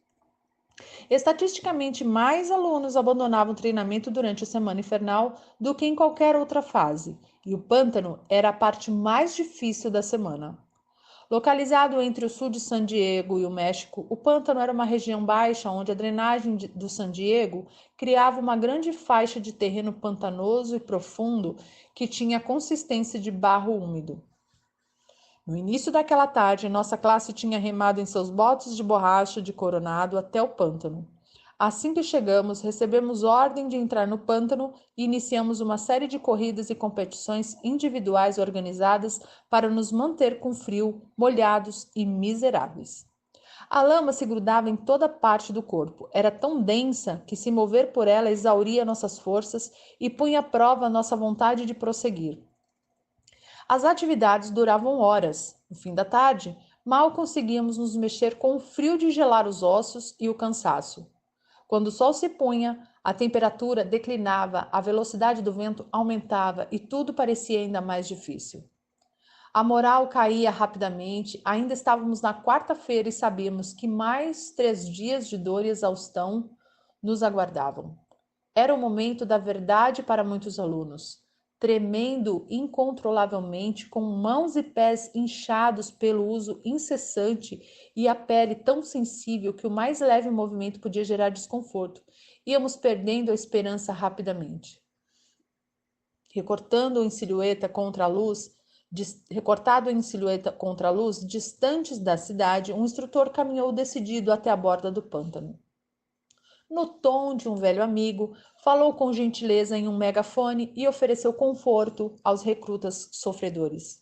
A: Estatisticamente, mais alunos abandonavam o treinamento durante a semana infernal do que em qualquer outra fase, e o pântano era a parte mais difícil da semana. Localizado entre o sul de San Diego e o México, o pântano era uma região baixa onde a drenagem do San Diego criava uma grande faixa de terreno pantanoso e profundo que tinha consistência de barro úmido. No início daquela tarde, nossa classe tinha remado em seus botes de borracha de Coronado até o pântano. Assim que chegamos, recebemos ordem de entrar no pântano e iniciamos uma série de corridas e competições individuais organizadas para nos manter com frio, molhados e miseráveis. A lama se grudava em toda parte do corpo. Era tão densa que se mover por ela exauria nossas forças e punha à prova nossa vontade de prosseguir. As atividades duravam horas. No fim da tarde, mal conseguíamos nos mexer com o frio de gelar os ossos e o cansaço. Quando o sol se punha, a temperatura declinava, a velocidade do vento aumentava e tudo parecia ainda mais difícil. A moral caía rapidamente, ainda estávamos na quarta-feira e sabíamos que mais 3 dias de dor e exaustão nos aguardavam. Era o momento da verdade para muitos alunos. Tremendo incontrolavelmente, com mãos e pés inchados pelo uso incessante e a pele tão sensível que o mais leve movimento podia gerar desconforto, íamos perdendo a esperança rapidamente. Recortado em silhueta contra a luz, distantes da cidade, um instrutor caminhou decidido até a borda do pântano. No tom de um velho amigo, falou com gentileza em um megafone e ofereceu conforto aos recrutas sofredores.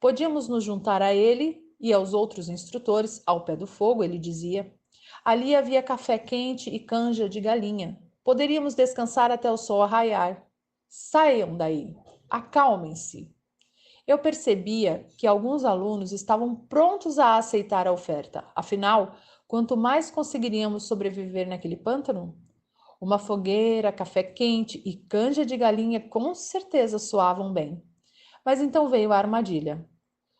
A: Podíamos nos juntar a ele e aos outros instrutores ao pé do fogo, ele dizia. Ali havia café quente e canja de galinha. Poderíamos descansar até o sol raiar. Saiam daí, acalmem-se. Eu percebia que alguns alunos estavam prontos a aceitar a oferta. Afinal, quanto mais conseguiríamos sobreviver naquele pântano? Uma fogueira, café quente e canja de galinha com certeza soavam bem. Mas então veio a armadilha.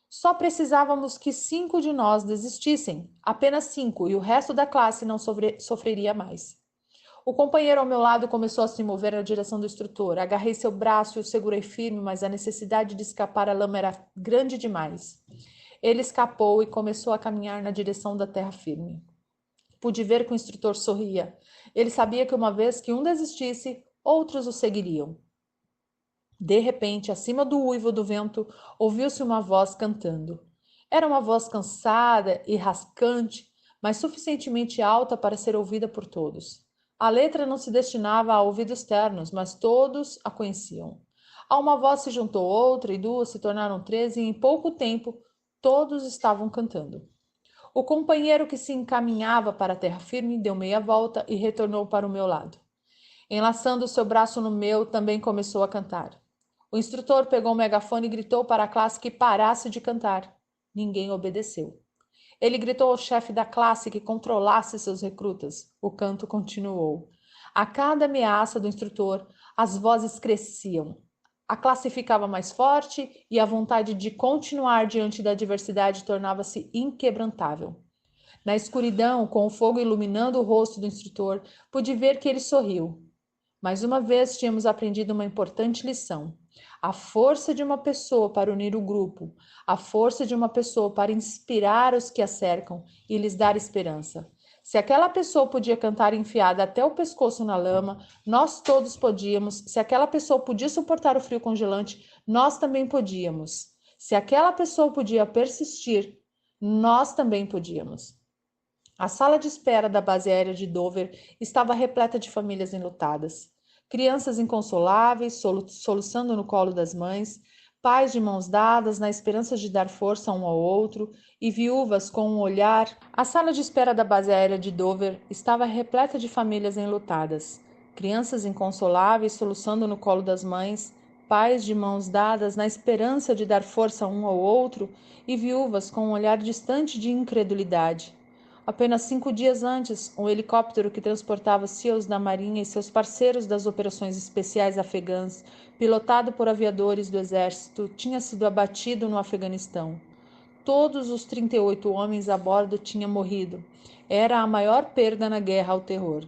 A: Só precisávamos que 5 de nós desistissem, apenas 5, e o resto da classe não sofreria mais. O companheiro ao meu lado começou a se mover na direção do instrutor. Agarrei seu braço e o segurei firme, mas a necessidade de escapar à lama era grande demais. Ele escapou e começou a caminhar na direção da terra firme. Pude ver que o instrutor sorria. Ele sabia que uma vez que um desistisse, outros o seguiriam. De repente, acima do uivo do vento, ouviu-se uma voz cantando. Era uma voz cansada e rascante, mas suficientemente alta para ser ouvida por todos. A letra não se destinava a ouvidos ternos, mas todos a conheciam. A uma voz se juntou outra e duas se tornaram 3 e em pouco tempo todos estavam cantando. O companheiro que se encaminhava para a terra firme deu meia volta e retornou para o meu lado. Enlaçando seu braço no meu, também começou a cantar. O instrutor pegou o megafone e gritou para a classe que parasse de cantar. Ninguém obedeceu. Ele gritou ao chefe da classe que controlasse seus recrutas. O canto continuou. A cada ameaça do instrutor, as vozes cresciam. A classe ficava mais forte e a vontade de continuar diante da adversidade tornava-se inquebrantável. Na escuridão, com o fogo iluminando o rosto do instrutor, pude ver que ele sorriu. Mais uma vez tínhamos aprendido uma importante lição. A força de uma pessoa para unir o grupo, a força de uma pessoa para inspirar os que a cercam e lhes dar esperança. Se aquela pessoa podia cantar enfiada até o pescoço na lama, nós todos podíamos. Se aquela pessoa podia suportar o frio congelante, nós também podíamos. Se aquela pessoa podia persistir, nós também podíamos. A sala de espera da base aérea de Dover estava repleta de famílias enlutadas. Crianças inconsoláveis, soluçando no colo das mães, pais de mãos dadas na esperança de dar força um ao outro e viúvas com um olhar. A sala de espera da base aérea de Dover estava repleta de famílias enlutadas. Crianças inconsoláveis, soluçando no colo das mães, pais de mãos dadas na esperança de dar força um ao outro e viúvas com um olhar distante de incredulidade. Apenas 5 dias antes, um helicóptero que transportava SEALs da Marinha e seus parceiros das operações especiais afegãs, pilotado por aviadores do exército, tinha sido abatido no Afeganistão. Todos os 38 homens a bordo tinham morrido. Era a maior perda na guerra ao terror.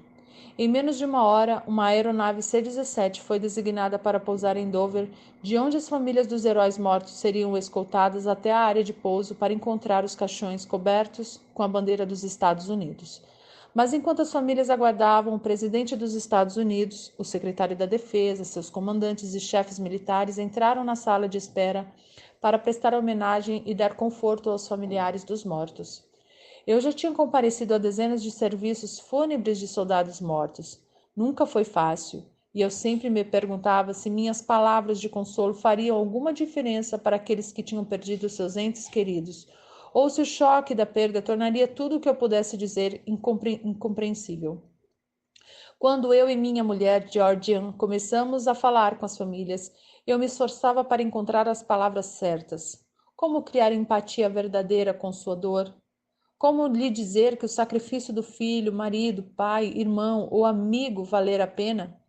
A: Em menos de uma hora, uma aeronave C-17 foi designada para pousar em Dover, de onde as famílias dos heróis mortos seriam escoltadas até a área de pouso para encontrar os caixões cobertos com a bandeira dos Estados Unidos. Mas enquanto as famílias aguardavam, o presidente dos Estados Unidos, o secretário da Defesa, seus comandantes e chefes militares entraram na sala de espera para prestar homenagem e dar conforto aos familiares dos mortos. Eu já tinha comparecido a dezenas de serviços fúnebres de soldados mortos. Nunca foi fácil, e eu sempre me perguntava se minhas palavras de consolo fariam alguma diferença para aqueles que tinham perdido seus entes queridos, ou se o choque da perda tornaria tudo o que eu pudesse dizer incompreensível. Quando eu e minha mulher, Georgian, começamos a falar com as famílias, eu me esforçava para encontrar as palavras certas. Como criar empatia verdadeira com sua dor? Como lhe dizer que o sacrifício do filho, marido, pai, irmão ou amigo valer a pena?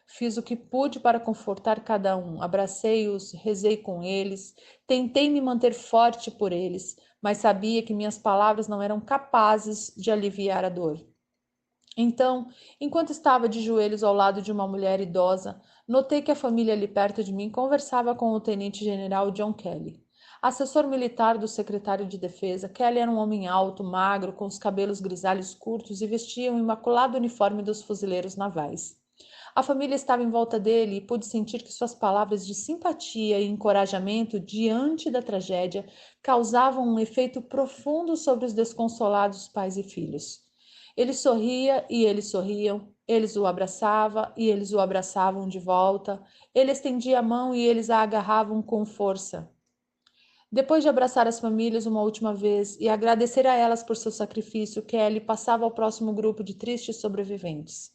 A: Fiz o que pude para confortar cada um, abracei-os, rezei com eles, tentei me manter forte por eles, mas sabia que minhas palavras não eram capazes de aliviar a dor. Então, enquanto estava de joelhos ao lado de uma mulher idosa, notei que a família ali perto de mim conversava com o tenente-general John Kelly. Assessor militar do secretário de defesa, Kelly era um homem alto, magro, com os cabelos grisalhos curtos e vestia um imaculado uniforme dos fuzileiros navais. A família estava em volta dele e pude sentir que suas palavras de simpatia e encorajamento diante da tragédia causavam um efeito profundo sobre os desconsolados pais e filhos. Ele sorria e eles sorriam, eles o abraçavam e eles o abraçavam de volta, ele estendia a mão e eles a agarravam com força. Depois de abraçar as famílias uma última vez e agradecer a elas por seu sacrifício, Kelly passava ao próximo grupo de tristes sobreviventes.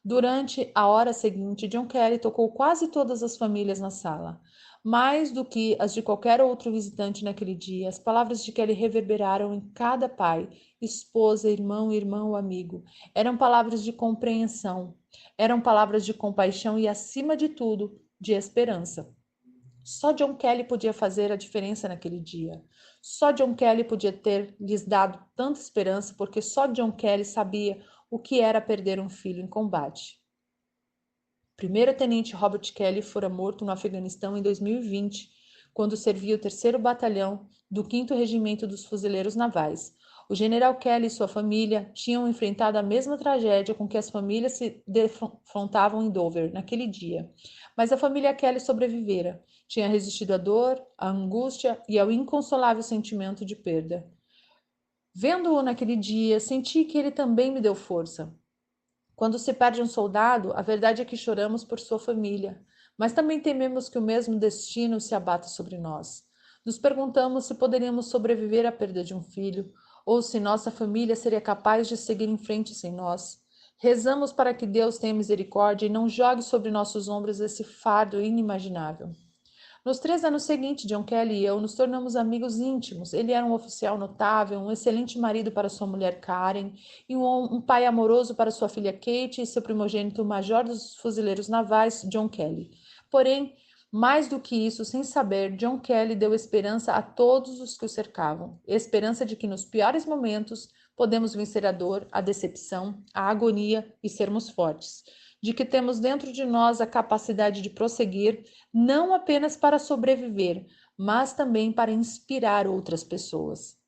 A: Durante a hora seguinte, John Kelly tocou quase todas as famílias na sala. Mais do que as de qualquer outro visitante naquele dia, as palavras de Kelly reverberaram em cada pai, esposa, irmão, irmão, amigo. Eram palavras de compreensão, eram palavras de compaixão e, acima de tudo, de esperança. Só John Kelly podia fazer a diferença naquele dia. Só John Kelly podia ter lhes dado tanta esperança, porque só John Kelly sabia o que era perder um filho em combate. Primeiro-tenente Robert Kelly fora morto no Afeganistão em 2020, quando servia o 3º Batalhão do 5º Regimento dos Fuzileiros Navais. O general Kelly e sua família tinham enfrentado a mesma tragédia com que as famílias se defrontavam em Dover naquele dia. Mas a família Kelly sobrevivera. Tinha resistido à dor, à angústia e ao inconsolável sentimento de perda. Vendo-o naquele dia, senti que ele também me deu força. Quando se perde um soldado, a verdade é que choramos por sua família, mas também tememos que o mesmo destino se abata sobre nós. Nos perguntamos se poderíamos sobreviver à perda de um filho, ou se nossa família seria capaz de seguir em frente sem nós. Rezamos para que Deus tenha misericórdia e não jogue sobre nossos ombros esse fardo inimaginável. Nos 3 anos seguintes, John Kelly e eu nos tornamos amigos íntimos. Ele era um oficial notável, um excelente marido para sua mulher Karen, e um pai amoroso para sua filha Kate e seu primogênito, o major dos fuzileiros navais, John Kelly. Porém, mais do que isso, sem saber, John Kelly deu esperança a todos os que o cercavam. Esperança de que nos piores momentos podemos vencer a dor, a decepção, a agonia e sermos fortes. De que temos dentro de nós a capacidade de prosseguir, não apenas para sobreviver, mas também para inspirar outras pessoas.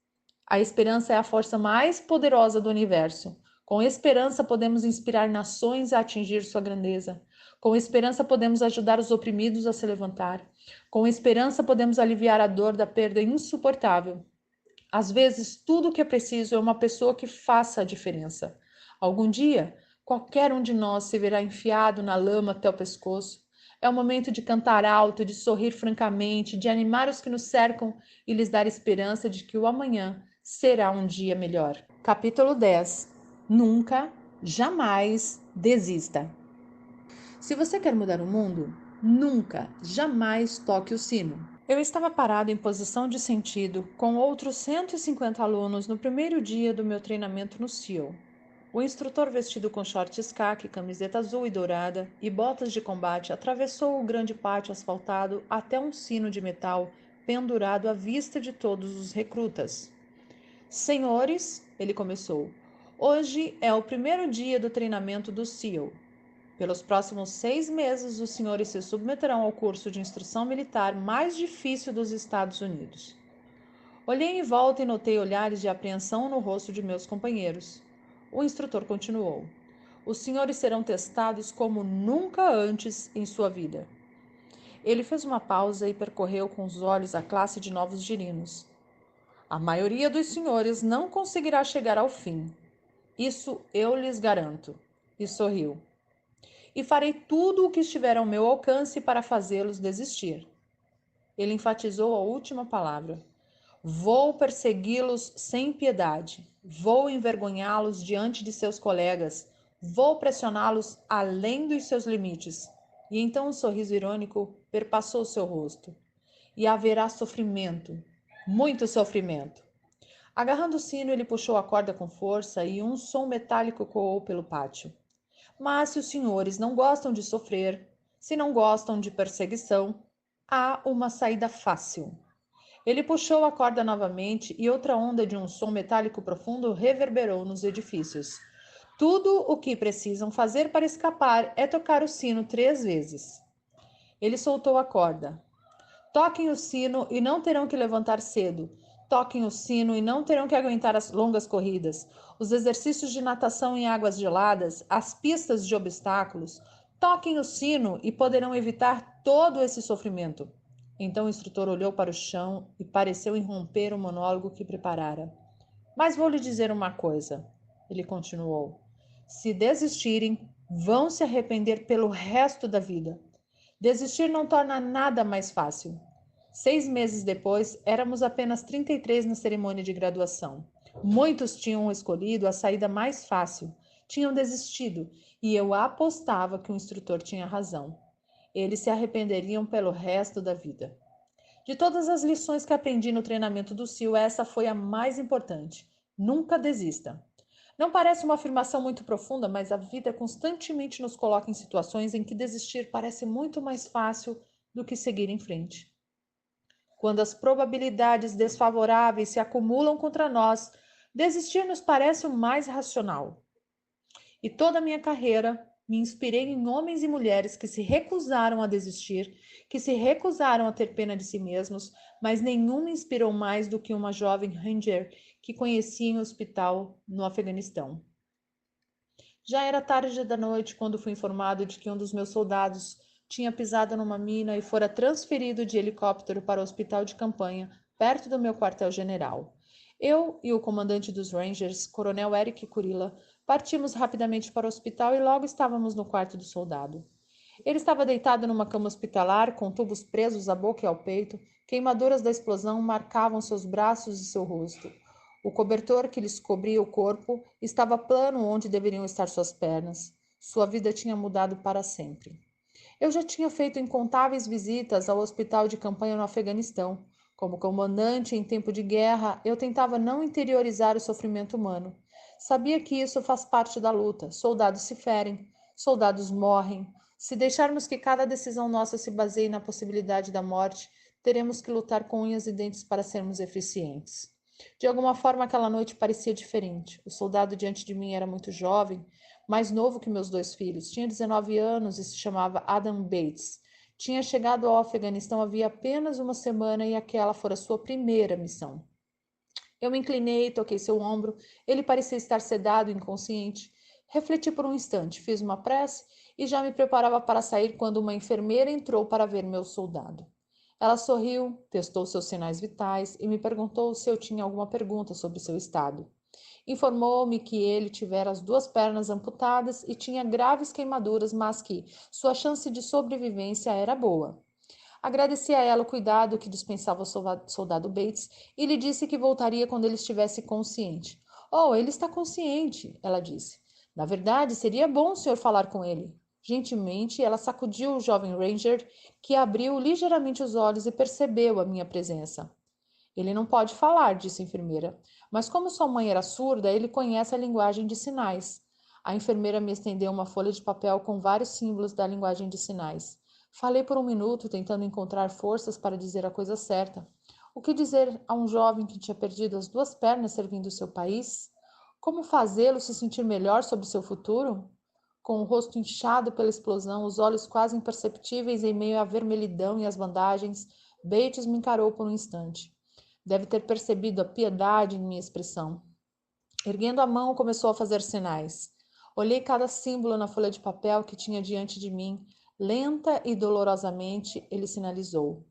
A: A esperança é a força mais poderosa do universo. Com esperança podemos inspirar nações a atingir sua grandeza. Com esperança podemos ajudar os oprimidos a se levantar. Com esperança podemos aliviar a dor da perda insuportável. Às vezes, tudo o que é preciso é uma pessoa que faça a diferença. Algum dia, qualquer um de nós se verá enfiado na lama até o pescoço. É o momento de cantar alto, de sorrir francamente, de animar os que nos cercam e lhes dar esperança de que o amanhã será um dia melhor. Capítulo 10. Nunca, jamais desista. Se você quer mudar o mundo, nunca, jamais toque o sino. Eu estava parado em posição de sentido com outros 150 alunos no primeiro dia do meu treinamento no SEAL. O instrutor, vestido com shorts caqui, camiseta azul e dourada e botas de combate, atravessou o grande pátio asfaltado até um sino de metal pendurado à vista de todos os recrutas. Senhores, ele começou, hoje é o primeiro dia do treinamento do SEAL. Pelos próximos 6 meses, os senhores se submeterão ao curso de instrução militar mais difícil dos Estados Unidos. Olhei em volta e notei olhares de apreensão no rosto de meus companheiros. O instrutor continuou. Os senhores serão testados como nunca antes em sua vida. Ele fez uma pausa e percorreu com os olhos a classe de novos girinos. A maioria dos senhores não conseguirá chegar ao fim. Isso eu lhes garanto. E sorriu. E farei tudo o que estiver ao meu alcance para fazê-los desistir. Ele enfatizou a última palavra. Vou persegui-los sem piedade. Vou envergonhá-los diante de seus colegas. Vou pressioná-los além dos seus limites. E então um sorriso irônico perpassou seu rosto. E haverá sofrimento, muito sofrimento. Agarrando o sino, ele puxou a corda com força e um som metálico ecoou pelo pátio. Mas se os senhores não gostam de sofrer, se não gostam de perseguição, há uma saída fácil. Ele puxou a corda novamente e outra onda de um som metálico profundo reverberou nos edifícios. Tudo o que precisam fazer para escapar é tocar o sino 3 vezes. Ele soltou a corda. Toquem o sino e não terão que levantar cedo. Toquem o sino e não terão que aguentar as longas corridas, os exercícios de natação em águas geladas, as pistas de obstáculos. Toquem o sino e poderão evitar todo esse sofrimento. Então o instrutor olhou para o chão e pareceu interromper o monólogo que preparara. Mas vou lhe dizer uma coisa, ele continuou. Se desistirem, vão se arrepender pelo resto da vida. Desistir não torna nada mais fácil. 6 meses depois, éramos apenas 33 na cerimônia de graduação. Muitos tinham escolhido a saída mais fácil, tinham desistido, e eu apostava que o instrutor tinha razão. Eles se arrependeriam pelo resto da vida. De todas as lições que aprendi no treinamento do SEAL, essa foi a mais importante. Nunca desista. Não parece uma afirmação muito profunda, mas a vida constantemente nos coloca em situações em que desistir parece muito mais fácil do que seguir em frente. Quando as probabilidades desfavoráveis se acumulam contra nós, desistir nos parece o mais racional. E toda a minha carreira me inspirei em homens e mulheres que se recusaram a desistir, que se recusaram a ter pena de si mesmos, mas nenhum me inspirou mais do que uma jovem ranger que conheci em um hospital no Afeganistão. Já era tarde da noite quando fui informado de que um dos meus soldados tinha pisado numa mina e fora transferido de helicóptero para o hospital de campanha, perto do meu quartel-general. Eu e o comandante dos Rangers, Coronel Eric Kurila, partimos rapidamente para o hospital e logo estávamos no quarto do soldado. Ele estava deitado numa cama hospitalar, com tubos presos à boca e ao peito. Queimaduras da explosão marcavam seus braços e seu rosto. O cobertor que lhes cobria o corpo estava plano onde deveriam estar suas pernas. Sua vida tinha mudado para sempre. Eu já tinha feito incontáveis visitas ao hospital de campanha no Afeganistão. Como comandante em tempo de guerra, eu tentava não interiorizar o sofrimento humano. Sabia que isso faz parte da luta. Soldados se ferem, soldados morrem. Se deixarmos que cada decisão nossa se baseie na possibilidade da morte, teremos que lutar com unhas e dentes para sermos eficientes. De alguma forma, aquela noite parecia diferente. O soldado diante de mim era muito jovem, mais novo que meus 2 filhos. Tinha 19 anos e se chamava Adam Bates. Tinha chegado ao Afeganistão havia apenas uma semana e aquela fora sua primeira missão. Eu me inclinei, toquei seu ombro. Ele parecia estar sedado e inconsciente. Refleti por um instante, fiz uma prece e já me preparava para sair quando uma enfermeira entrou para ver meu soldado. Ela sorriu, testou seus sinais vitais e me perguntou se eu tinha alguma pergunta sobre seu estado. Informou-me que ele tivera as 2 pernas amputadas e tinha graves queimaduras, mas que sua chance de sobrevivência era boa. Agradeci a ela o cuidado que dispensava o soldado Bates e lhe disse que voltaria quando ele estivesse consciente. Oh, ele está consciente, ela disse. Na verdade, seria bom o senhor falar com ele. Gentilmente, ela sacudiu o jovem Ranger, que abriu ligeiramente os olhos e percebeu a minha presença. Ele não pode falar, disse a enfermeira, mas como sua mãe era surda, ele conhece a linguagem de sinais. A enfermeira me estendeu uma folha de papel com vários símbolos da linguagem de sinais. Falei por um minuto, tentando encontrar forças para dizer a coisa certa. O que dizer a um jovem que tinha perdido as 2 pernas servindo o seu país? Como fazê-lo se sentir melhor sobre seu futuro? Com o rosto inchado pela explosão, os olhos quase imperceptíveis em meio à vermelhidão e às bandagens, Bates me encarou por um instante. Deve ter percebido a piedade em minha expressão. Erguendo a mão, começou a fazer sinais. Olhei cada símbolo na folha de papel que tinha diante de mim. Lenta e dolorosamente, ele sinalizou.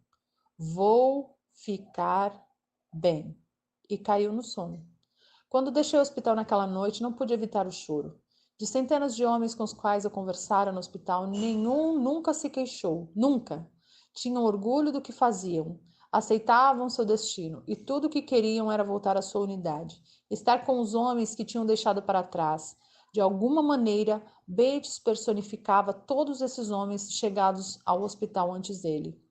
A: Vou ficar bem. E caiu no sono. Quando deixei o hospital naquela noite, não pude evitar o choro. De centenas de homens com os quais eu conversara no hospital, nenhum nunca se queixou. Nunca. Tinham orgulho do que faziam. Aceitavam seu destino e tudo o que queriam era voltar à sua unidade, estar com os homens que tinham deixado para trás. De alguma maneira, Bates personificava todos esses homens chegados ao hospital antes dele.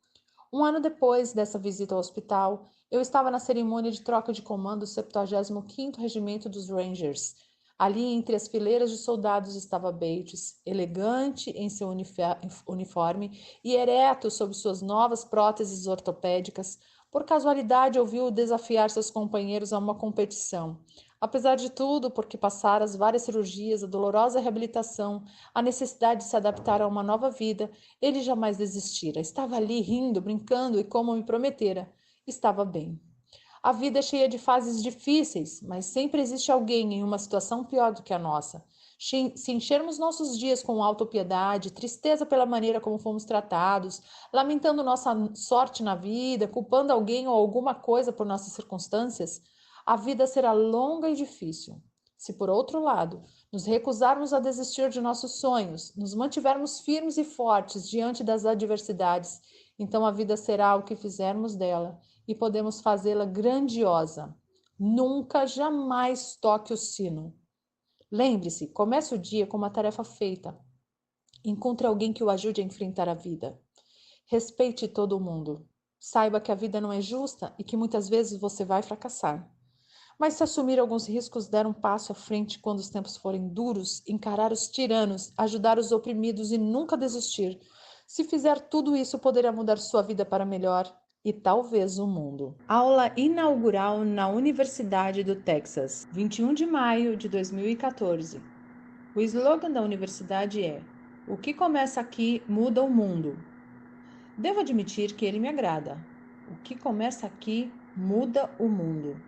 A: Um ano depois dessa visita ao hospital, eu estava na cerimônia de troca de comando do 75º Regimento dos Rangers. Ali, entre as fileiras de soldados, estava Bates, elegante em seu uniforme e ereto sob suas novas próteses ortopédicas. Por casualidade, ouviu desafiar seus companheiros a uma competição. Apesar de tudo, porque passara as várias cirurgias, a dolorosa reabilitação, a necessidade de se adaptar a uma nova vida, ele jamais desistira. Estava ali rindo, brincando e, como me prometera, estava bem. A vida é cheia de fases difíceis, mas sempre existe alguém em uma situação pior do que a nossa. Se enchermos nossos dias com autopiedade, tristeza pela maneira como fomos tratados, lamentando nossa sorte na vida, culpando alguém ou alguma coisa por nossas circunstâncias, a vida será longa e difícil. Se, por outro lado, nos recusarmos a desistir de nossos sonhos, nos mantivermos firmes e fortes diante das adversidades, então a vida será o que fizermos dela e podemos fazê-la grandiosa. Nunca, jamais toque o sino. Lembre-se, comece o dia com uma tarefa feita. Encontre alguém que o ajude a enfrentar a vida. Respeite todo mundo. Saiba que a vida não é justa e que muitas vezes você vai fracassar. Mas se assumir alguns riscos, der um passo à frente quando os tempos forem duros, encarar os tiranos, ajudar os oprimidos e nunca desistir. Se fizer tudo isso, poderá mudar sua vida para melhor e talvez o mundo. Aula inaugural na Universidade do Texas, 21 de maio de 2014. O slogan da universidade é: "O que começa aqui muda o mundo". Devo admitir que ele me agrada. O que começa aqui muda o mundo.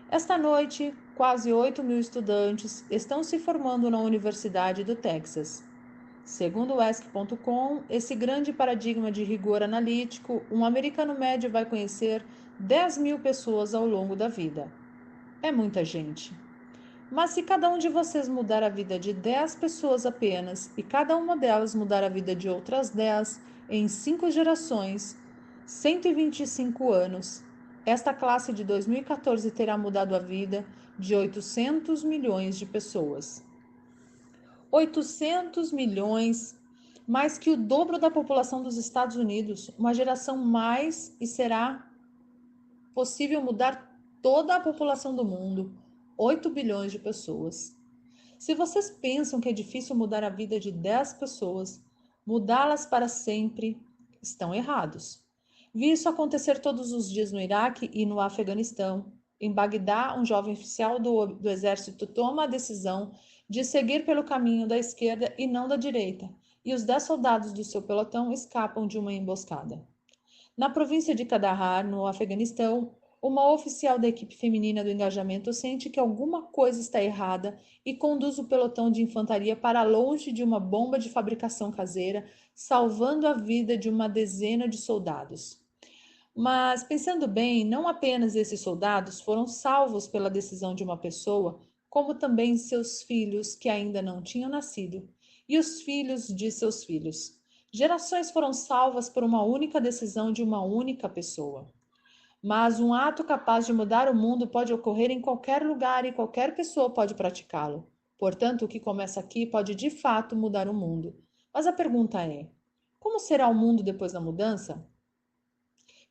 A: Esta noite, quase 8.000 estudantes estão se formando na Universidade do Texas. Segundo o ESC.com, esse grande paradigma de rigor analítico, um americano médio vai conhecer 10.000 pessoas ao longo da vida. É muita gente. Mas se cada um de vocês mudar a vida de 10 pessoas apenas e cada uma delas mudar a vida de outras 10 em 5 gerações, 125 anos, esta classe de 2014 terá mudado a vida de 800 milhões de pessoas. 800 milhões, mais que o dobro da população dos Estados Unidos, uma geração mais, e será possível mudar toda a população do mundo, 8 bilhões de pessoas. Se vocês pensam que é difícil mudar a vida de 10 pessoas, mudá-las para sempre, estão errados. Vi isso acontecer todos os dias no Iraque e no Afeganistão. Em Bagdá, um jovem oficial do exército toma a decisão de seguir pelo caminho da esquerda e não da direita, e os 10 soldados do seu pelotão escapam de uma emboscada. Na província de Kandahar, no Afeganistão, uma oficial da equipe feminina do engajamento sente que alguma coisa está errada e conduz o pelotão de infantaria para longe de uma bomba de fabricação caseira, salvando a vida de uma dezena de soldados. Mas, pensando bem, não apenas esses soldados foram salvos pela decisão de uma pessoa, como também seus filhos que ainda não tinham nascido, e os filhos de seus filhos. Gerações foram salvas por uma única decisão de uma única pessoa. Mas um ato capaz de mudar o mundo pode ocorrer em qualquer lugar e qualquer pessoa pode praticá-lo. Portanto, o que começa aqui pode de fato mudar o mundo. Mas a pergunta é: como será o mundo depois da mudança?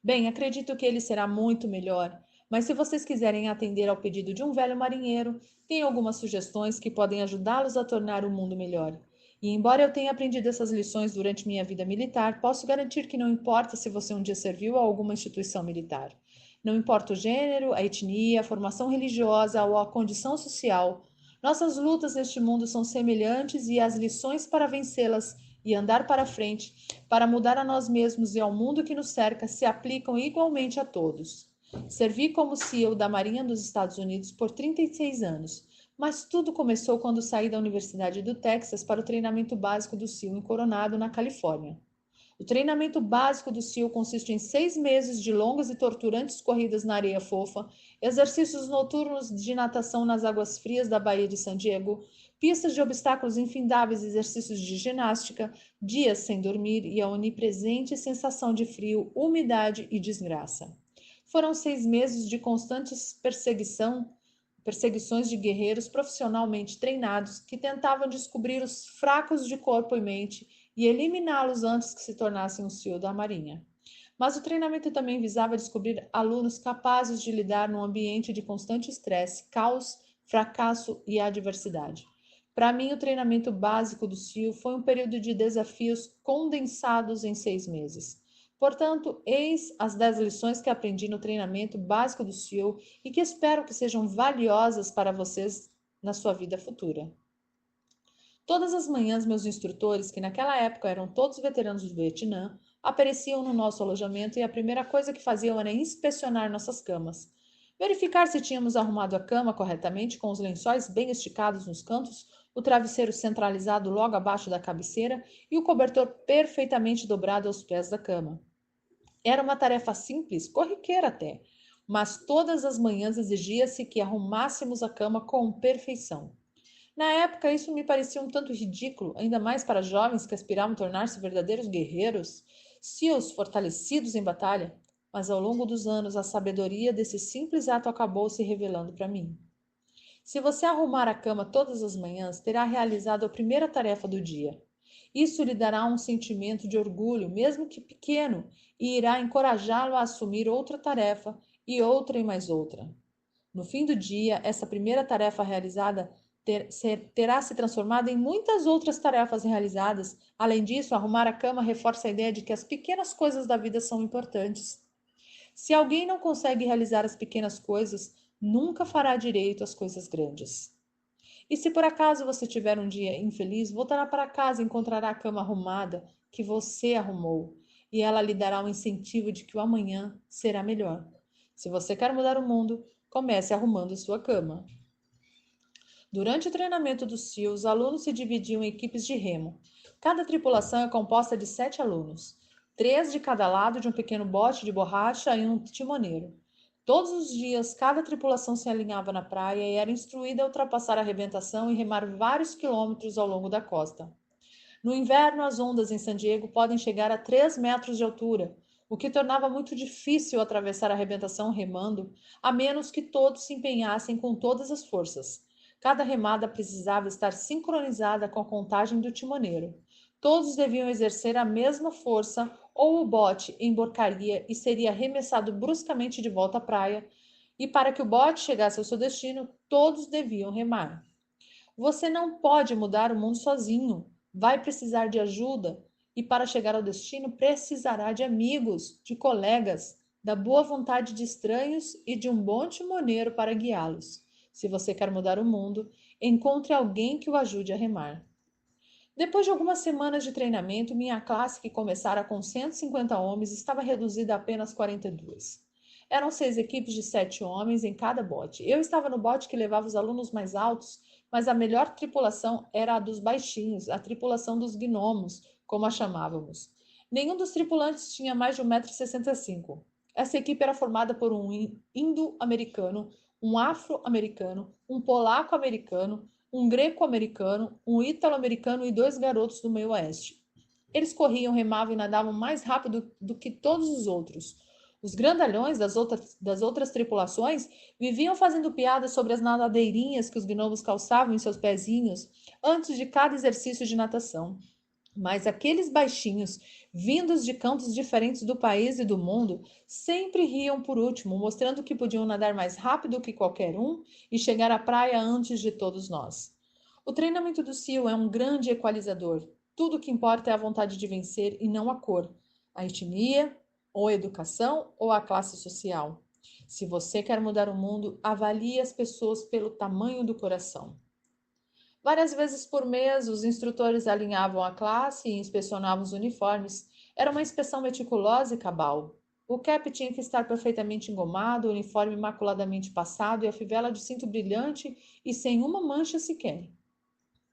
A: Bem, acredito que ele será muito melhor, mas se vocês quiserem atender ao pedido de um velho marinheiro, tem algumas sugestões que podem ajudá-los a tornar o mundo melhor. E embora eu tenha aprendido essas lições durante minha vida militar, posso garantir que não importa se você um dia serviu a alguma instituição militar. Não importa o gênero, a etnia, a formação religiosa ou a condição social, nossas lutas neste mundo são semelhantes e as lições para vencê-las e andar para frente, para mudar a nós mesmos e ao mundo que nos cerca, se aplicam igualmente a todos. Servi como CEO da Marinha dos Estados Unidos por 36 anos, mas tudo começou quando saí da Universidade do Texas para o treinamento básico do SEAL em Coronado, na Califórnia. O treinamento básico do SEAL consiste em 6 meses de longas e torturantes corridas na areia fofa, exercícios noturnos de natação nas águas frias da Baía de San Diego, pistas de obstáculos infindáveis, exercícios de ginástica, dias sem dormir e a onipresente sensação de frio, umidade e desgraça. Foram 6 meses de constantes perseguições de guerreiros profissionalmente treinados que tentavam descobrir os fracos de corpo e mente e eliminá-los antes que se tornassem um CEO da Marinha. Mas o treinamento também visava descobrir alunos capazes de lidar num ambiente de constante estresse, caos, fracasso e adversidade. Para mim, o treinamento básico do SEAL foi um período de desafios condensados em 6 meses. Portanto, eis as 10 lições que aprendi no treinamento básico do SEAL e que espero que sejam valiosas para vocês na sua vida futura. Todas as manhãs, meus instrutores, que naquela época eram todos veteranos do Vietnã, apareciam no nosso alojamento e a primeira coisa que faziam era inspecionar nossas camas. Verificar se tínhamos arrumado a cama corretamente, com os lençóis bem esticados nos cantos, o travesseiro centralizado logo abaixo da cabeceira e o cobertor perfeitamente dobrado aos pés da cama. Era uma tarefa simples, corriqueira até, mas todas as manhãs exigia-se que arrumássemos a cama com perfeição. Na época, isso me parecia um tanto ridículo, ainda mais para jovens que aspiravam a tornar-se verdadeiros guerreiros, seals fortalecidos em batalha. Mas ao longo dos anos, a sabedoria desse simples ato acabou se revelando para mim. Se você arrumar a cama todas as manhãs, terá realizado a primeira tarefa do dia. Isso lhe dará um sentimento de orgulho, mesmo que pequeno, e irá encorajá-lo a assumir outra tarefa e mais outra. No fim do dia, essa primeira tarefa realizada terá se transformado em muitas outras tarefas realizadas. Além disso, arrumar a cama reforça a ideia de que as pequenas coisas da vida são importantes. Se alguém não consegue realizar as pequenas coisas, nunca fará direito às coisas grandes. E se por acaso você tiver um dia infeliz, voltará para casa e encontrará a cama arrumada que você arrumou, e ela lhe dará um incentivo de que o amanhã será melhor. Se você quer mudar o mundo, comece arrumando sua cama. Durante o treinamento do SEAL, os alunos se dividiam em equipes de remo. Cada tripulação é composta de 7 alunos, 3 de cada lado de um pequeno bote de borracha e um timoneiro. Todos os dias, cada tripulação se alinhava na praia e era instruída a ultrapassar a arrebentação e remar vários quilômetros ao longo da costa. No inverno, as ondas em San Diego podem chegar a 3 metros de altura, o que tornava muito difícil atravessar a arrebentação remando, a menos que todos se empenhassem com todas as forças. Cada remada precisava estar sincronizada com a contagem do timoneiro. Todos deviam exercer a mesma força ou o bote emborcaria e seria arremessado bruscamente de volta à praia, e para que o bote chegasse ao seu destino, todos deviam remar. Você não pode mudar o mundo sozinho. Vai precisar de ajuda e para chegar ao destino precisará de amigos, de colegas, da boa vontade de estranhos e de um bom timoneiro para guiá-los. Se você quer mudar o mundo, encontre alguém que o ajude a remar. Depois de algumas semanas de treinamento, minha classe, que começara com 150 homens, estava reduzida a apenas 42. Eram 6 equipes de 7 homens em cada bote. Eu estava no bote que levava os alunos mais altos, mas a melhor tripulação era a dos baixinhos, a tripulação dos gnomos, como a chamávamos. Nenhum dos tripulantes tinha mais de 1,65 m. Essa equipe era formada por um indo-americano, um afro-americano, um polaco-americano, um greco-americano, um ítalo-americano e 2 garotos do meio oeste. Eles corriam, remavam e nadavam mais rápido do que todos os outros. Os grandalhões das outras tripulações viviam fazendo piadas sobre as nadadeirinhas que os gnomos calçavam em seus pezinhos antes de cada exercício de natação. Mas aqueles baixinhos, vindos de cantos diferentes do país e do mundo, sempre riam por último, mostrando que podiam nadar mais rápido que qualquer um e chegar à praia antes de todos nós. O treinamento do SEAL é um grande equalizador. Tudo o que importa é a vontade de vencer e não a cor, a etnia, ou a educação, ou a classe social. Se você quer mudar o mundo, avalie as pessoas pelo tamanho do coração. Várias vezes por mês, os instrutores alinhavam a classe e inspecionavam os uniformes. Era uma inspeção meticulosa e cabal. O cap tinha que estar perfeitamente engomado, o uniforme imaculadamente passado e a fivela de cinto brilhante e sem uma mancha sequer.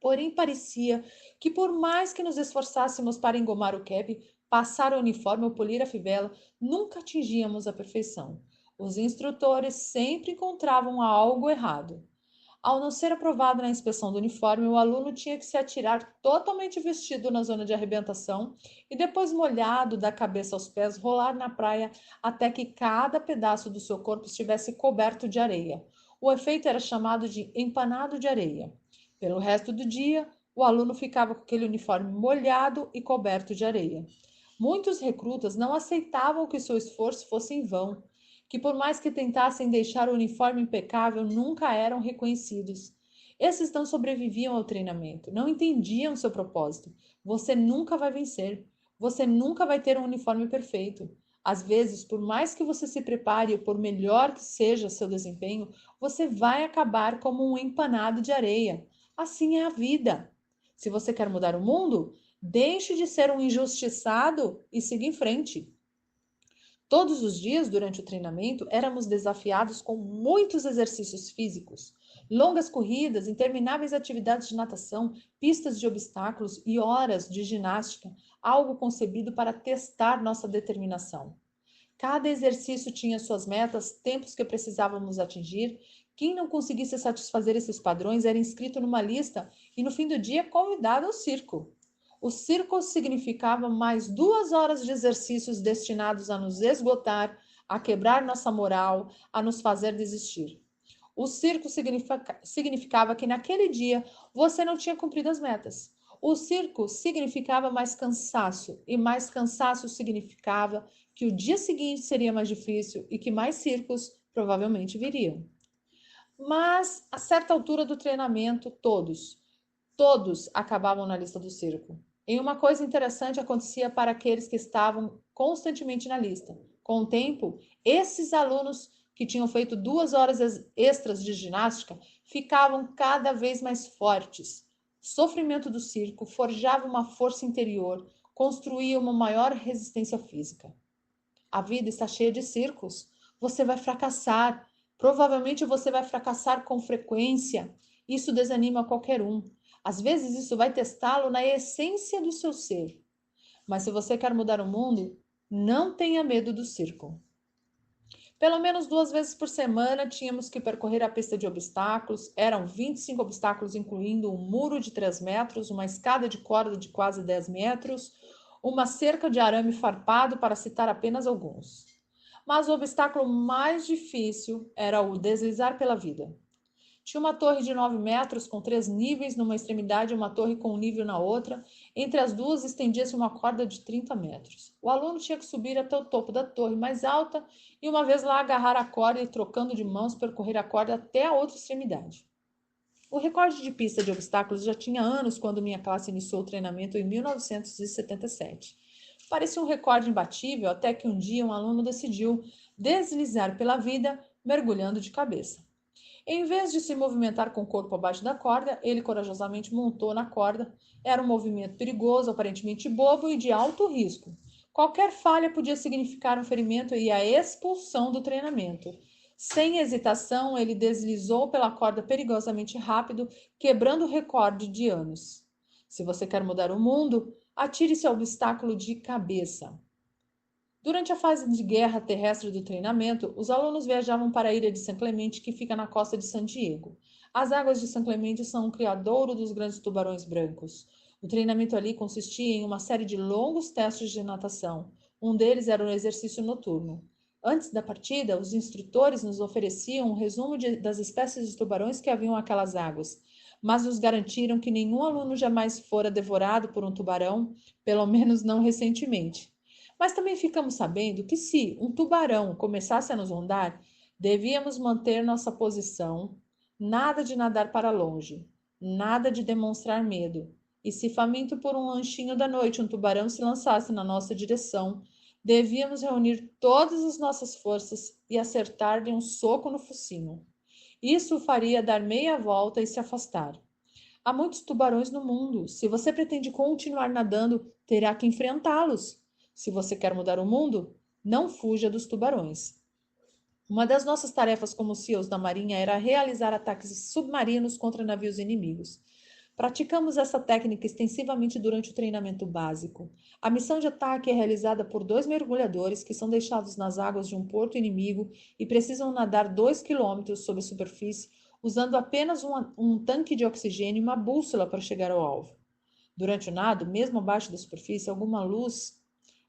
A: Porém, parecia que por mais que nos esforçássemos para engomar o cap, passar o uniforme ou polir a fivela, nunca atingíamos a perfeição. Os instrutores sempre encontravam algo errado. Ao não ser aprovado na inspeção do uniforme, o aluno tinha que se atirar totalmente vestido na zona de arrebentação e depois molhado da cabeça aos pés, rolar na praia até que cada pedaço do seu corpo estivesse coberto de areia. O efeito era chamado de empanado de areia. Pelo resto do dia, o aluno ficava com aquele uniforme molhado e coberto de areia. Muitos recrutas não aceitavam que seu esforço fosse em vão, que por mais que tentassem deixar o uniforme impecável, nunca eram reconhecidos. Esses não sobreviviam ao treinamento, não entendiam seu propósito. Você nunca vai vencer. Você nunca vai ter um uniforme perfeito. Às vezes, por mais que você se prepare, ou por melhor que seja seu desempenho, você vai acabar como um empanado de areia. Assim é a vida. Se você quer mudar o mundo, deixe de ser um injustiçado e siga em frente. Todos os dias, durante o treinamento, éramos desafiados com muitos exercícios físicos, longas corridas, intermináveis atividades de natação, pistas de obstáculos e horas de ginástica, algo concebido para testar nossa determinação. Cada exercício tinha suas metas, tempos que precisávamos atingir. Quem não conseguisse satisfazer esses padrões era inscrito numa lista e, no fim do dia, convidado ao circo. O circo significava mais 2 horas de exercícios destinados a nos esgotar, a quebrar nossa moral, a nos fazer desistir. O circo significava que naquele dia você não tinha cumprido as metas. O circo significava mais cansaço, e mais cansaço significava que o dia seguinte seria mais difícil e que mais circos provavelmente viriam. Mas, a certa altura do treinamento, todos acabavam na lista do circo. E uma coisa interessante acontecia para aqueles que estavam constantemente na lista. Com o tempo, esses alunos que tinham feito 2 horas extras de ginástica ficavam cada vez mais fortes. O sofrimento do circo forjava uma força interior, construía uma maior resistência física. A vida está cheia de circos. Você vai fracassar. Provavelmente você vai fracassar com frequência. Isso desanima qualquer um. Às vezes isso vai testá-lo na essência do seu ser. Mas se você quer mudar o mundo, não tenha medo do circo. Pelo menos 2 vezes por semana tínhamos que percorrer a pista de obstáculos. Eram 25 obstáculos, incluindo um muro de 3 metros, uma escada de corda de quase 10 metros, uma cerca de arame farpado, para citar apenas alguns. Mas o obstáculo mais difícil era o deslizar pela vida. Tinha uma torre de 9 metros com 3 níveis numa extremidade e uma torre com um nível na outra. Entre as duas estendia-se uma corda de 30 metros. O aluno tinha que subir até o topo da torre mais alta e, uma vez lá, agarrar a corda e, trocando de mãos, percorrer a corda até a outra extremidade. O recorde de pista de obstáculos já tinha anos quando minha classe iniciou o treinamento em 1977. Parecia um recorde imbatível até que um dia um aluno decidiu deslizar pela vida mergulhando de cabeça. Em vez de se movimentar com o corpo abaixo da corda, ele corajosamente montou na corda. Era um movimento perigoso, aparentemente bobo e de alto risco. Qualquer falha podia significar um ferimento e a expulsão do treinamento. Sem hesitação, ele deslizou pela corda perigosamente rápido, quebrando o recorde de anos. Se você quer mudar o mundo, atire-se ao obstáculo de cabeça. Durante a fase de guerra terrestre do treinamento, os alunos viajavam para a ilha de San Clemente, que fica na costa de San Diego. As águas de San Clemente são um criadouro dos grandes tubarões brancos. O treinamento ali consistia em uma série de longos testes de natação. Um deles era um exercício noturno. Antes da partida, os instrutores nos ofereciam um resumo das espécies de tubarões que haviam naquelas águas, mas nos garantiram que nenhum aluno jamais fora devorado por um tubarão, pelo menos não recentemente. Mas também ficamos sabendo que, se um tubarão começasse a nos rondar, devíamos manter nossa posição, nada de nadar para longe, nada de demonstrar medo. E se, faminto por um lanchinho da noite, um tubarão se lançasse na nossa direção, devíamos reunir todas as nossas forças e acertar-lhe um soco no focinho. Isso o faria dar meia volta e se afastar. Há muitos tubarões no mundo. Se você pretende continuar nadando, terá que enfrentá-los. Se você quer mudar o mundo, não fuja dos tubarões. Uma das nossas tarefas como SEALs da Marinha era realizar ataques submarinos contra navios inimigos. Praticamos essa técnica extensivamente durante o treinamento básico. A missão de ataque é realizada por 2 mergulhadores que são deixados nas águas de um porto inimigo e precisam nadar 2 quilômetros sob a superfície, usando apenas um tanque de oxigênio e uma bússola para chegar ao alvo. Durante o nado, mesmo abaixo da superfície, alguma luz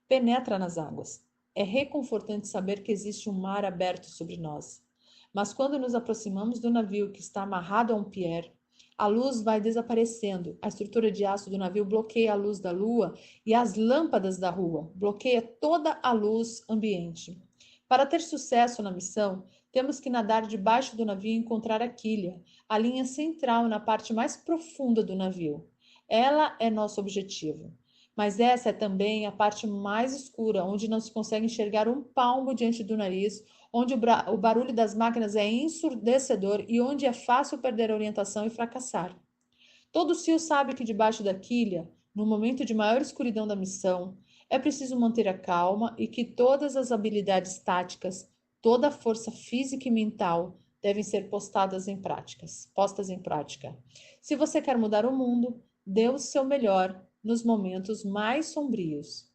A: penetra nas águas. É reconfortante saber que existe um mar aberto sobre nós. Mas quando nos aproximamos do navio que está amarrado a um pier, a luz vai desaparecendo. A estrutura de aço do navio bloqueia a luz da lua e as lâmpadas da rua, bloqueia toda a luz ambiente. Para ter sucesso na missão, temos que nadar debaixo do navio e encontrar a quilha, a linha central na parte mais profunda do navio. Ela é nosso objetivo. Mas essa é também a parte mais escura, onde não se consegue enxergar um palmo diante do nariz, onde o barulho das máquinas é ensurdecedor e onde é fácil perder a orientação e fracassar. Todo SEAL sabe que debaixo da quilha, no momento de maior escuridão da missão, É preciso manter a calma e que todas as habilidades táticas, toda a força física e mental devem ser postas em prática. Se você quer mudar o mundo, dê o seu melhor nos momentos mais sombrios.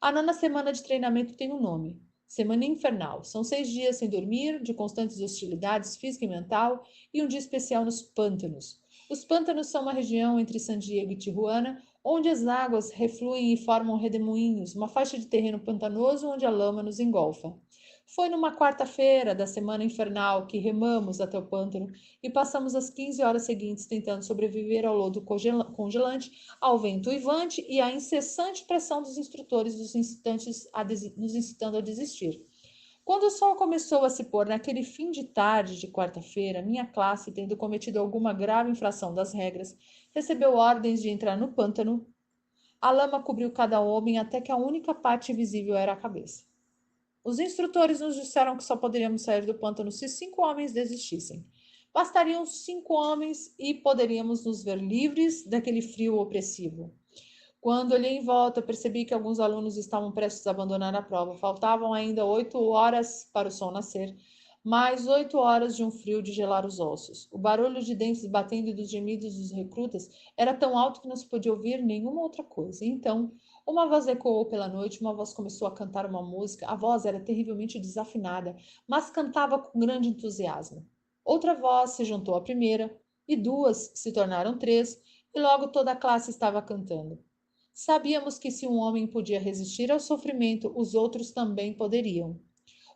A: A nona semana de treinamento tem um nome: Semana Infernal. São 6 dias sem dormir, de constantes hostilidades física e mental, e um dia especial nos pântanos. Os pântanos são uma região entre San Diego e Tijuana, onde as águas refluem e formam redemoinhos, uma faixa de terreno pantanoso onde a lama nos engolfa. Foi numa quarta-feira da semana infernal que remamos até o pântano e passamos as 15 horas seguintes tentando sobreviver ao lodo congelante, ao vento uivante e à incessante pressão dos instrutores nos incitando a desistir. Quando o sol começou a se pôr naquele fim de tarde de quarta-feira, minha classe, tendo cometido alguma grave infração das regras, recebeu ordens de entrar no pântano. A lama cobriu cada homem até que a única parte visível era a cabeça. Os instrutores nos disseram que só poderíamos sair do pântano se 5 homens desistissem. Bastariam 5 homens e poderíamos nos ver livres daquele frio opressivo. Quando olhei em volta, percebi que alguns alunos estavam prestes a abandonar a prova. Faltavam ainda 8 horas para o sol nascer, mais 8 horas de um frio de gelar os ossos. O barulho de dentes batendo e dos gemidos dos recrutas era tão alto que não se podia ouvir nenhuma outra coisa. Então, uma voz ecoou pela noite, uma voz começou a cantar uma música. A voz era terrivelmente desafinada, mas cantava com grande entusiasmo. Outra voz se juntou à primeira, e 2 se tornaram 3, e logo toda a classe estava cantando. Sabíamos que se um homem podia resistir ao sofrimento, os outros também poderiam.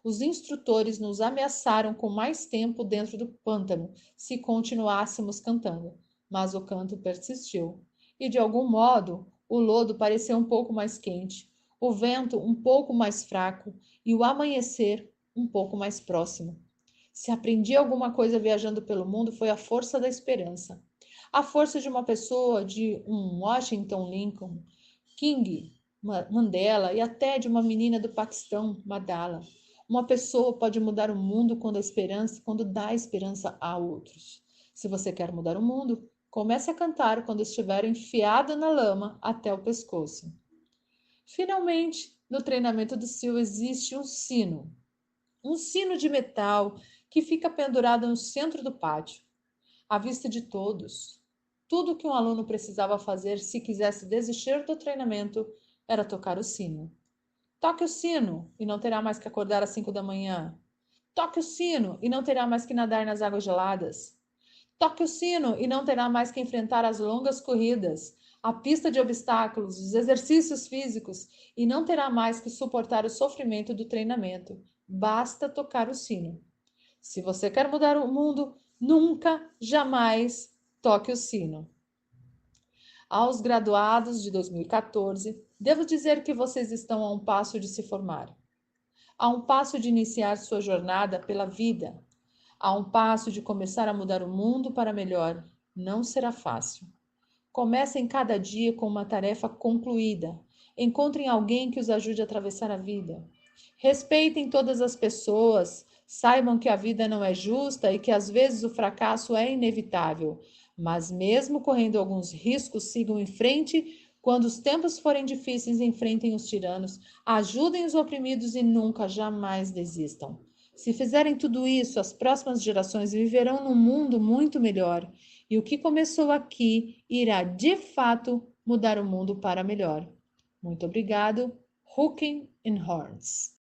A: Os instrutores nos ameaçaram com mais tempo dentro do pântano se continuássemos cantando, mas o canto persistiu. E de algum modo, o lodo pareceu um pouco mais quente, o vento um pouco mais fraco e o amanhecer um pouco mais próximo. Se aprendi alguma coisa viajando pelo mundo foi a força da esperança. A força de uma pessoa, de um Washington Lincoln, King, Mandela e até de uma menina do Paquistão, Madala. Uma pessoa pode mudar o mundo quando dá esperança a outros. Se você quer mudar o mundo, comece a cantar quando estiver enfiado na lama até o pescoço. Finalmente, no treinamento do Sil existe um sino de metal que fica pendurado no centro do pátio, à vista de todos. Tudo o que um aluno precisava fazer se quisesse desistir do treinamento era tocar o sino. Toque o sino e não terá mais que acordar às 5 da manhã. Toque o sino e não terá mais que nadar nas águas geladas. Toque o sino e não terá mais que enfrentar as longas corridas, a pista de obstáculos, os exercícios físicos e não terá mais que suportar o sofrimento do treinamento. Basta tocar o sino. Se você quer mudar o mundo, nunca, jamais toque o sino. Aos graduados de 2014, devo dizer que vocês estão a um passo de se formar. A um passo de iniciar sua jornada pela vida. A um passo de começar a mudar o mundo para melhor. Não será fácil. Comecem cada dia com uma tarefa concluída. Encontrem alguém que os ajude a atravessar a vida. Respeitem todas as pessoas. Saibam que a vida não é justa e que às vezes o fracasso é inevitável. Mas mesmo correndo alguns riscos, sigam em frente. Quando os tempos forem difíceis, enfrentem os tiranos, ajudem os oprimidos e nunca, jamais desistam. Se fizerem tudo isso, as próximas gerações viverão num mundo muito melhor. E o que começou aqui irá, de fato, mudar o mundo para melhor. Muito obrigado. Hooking in Horns.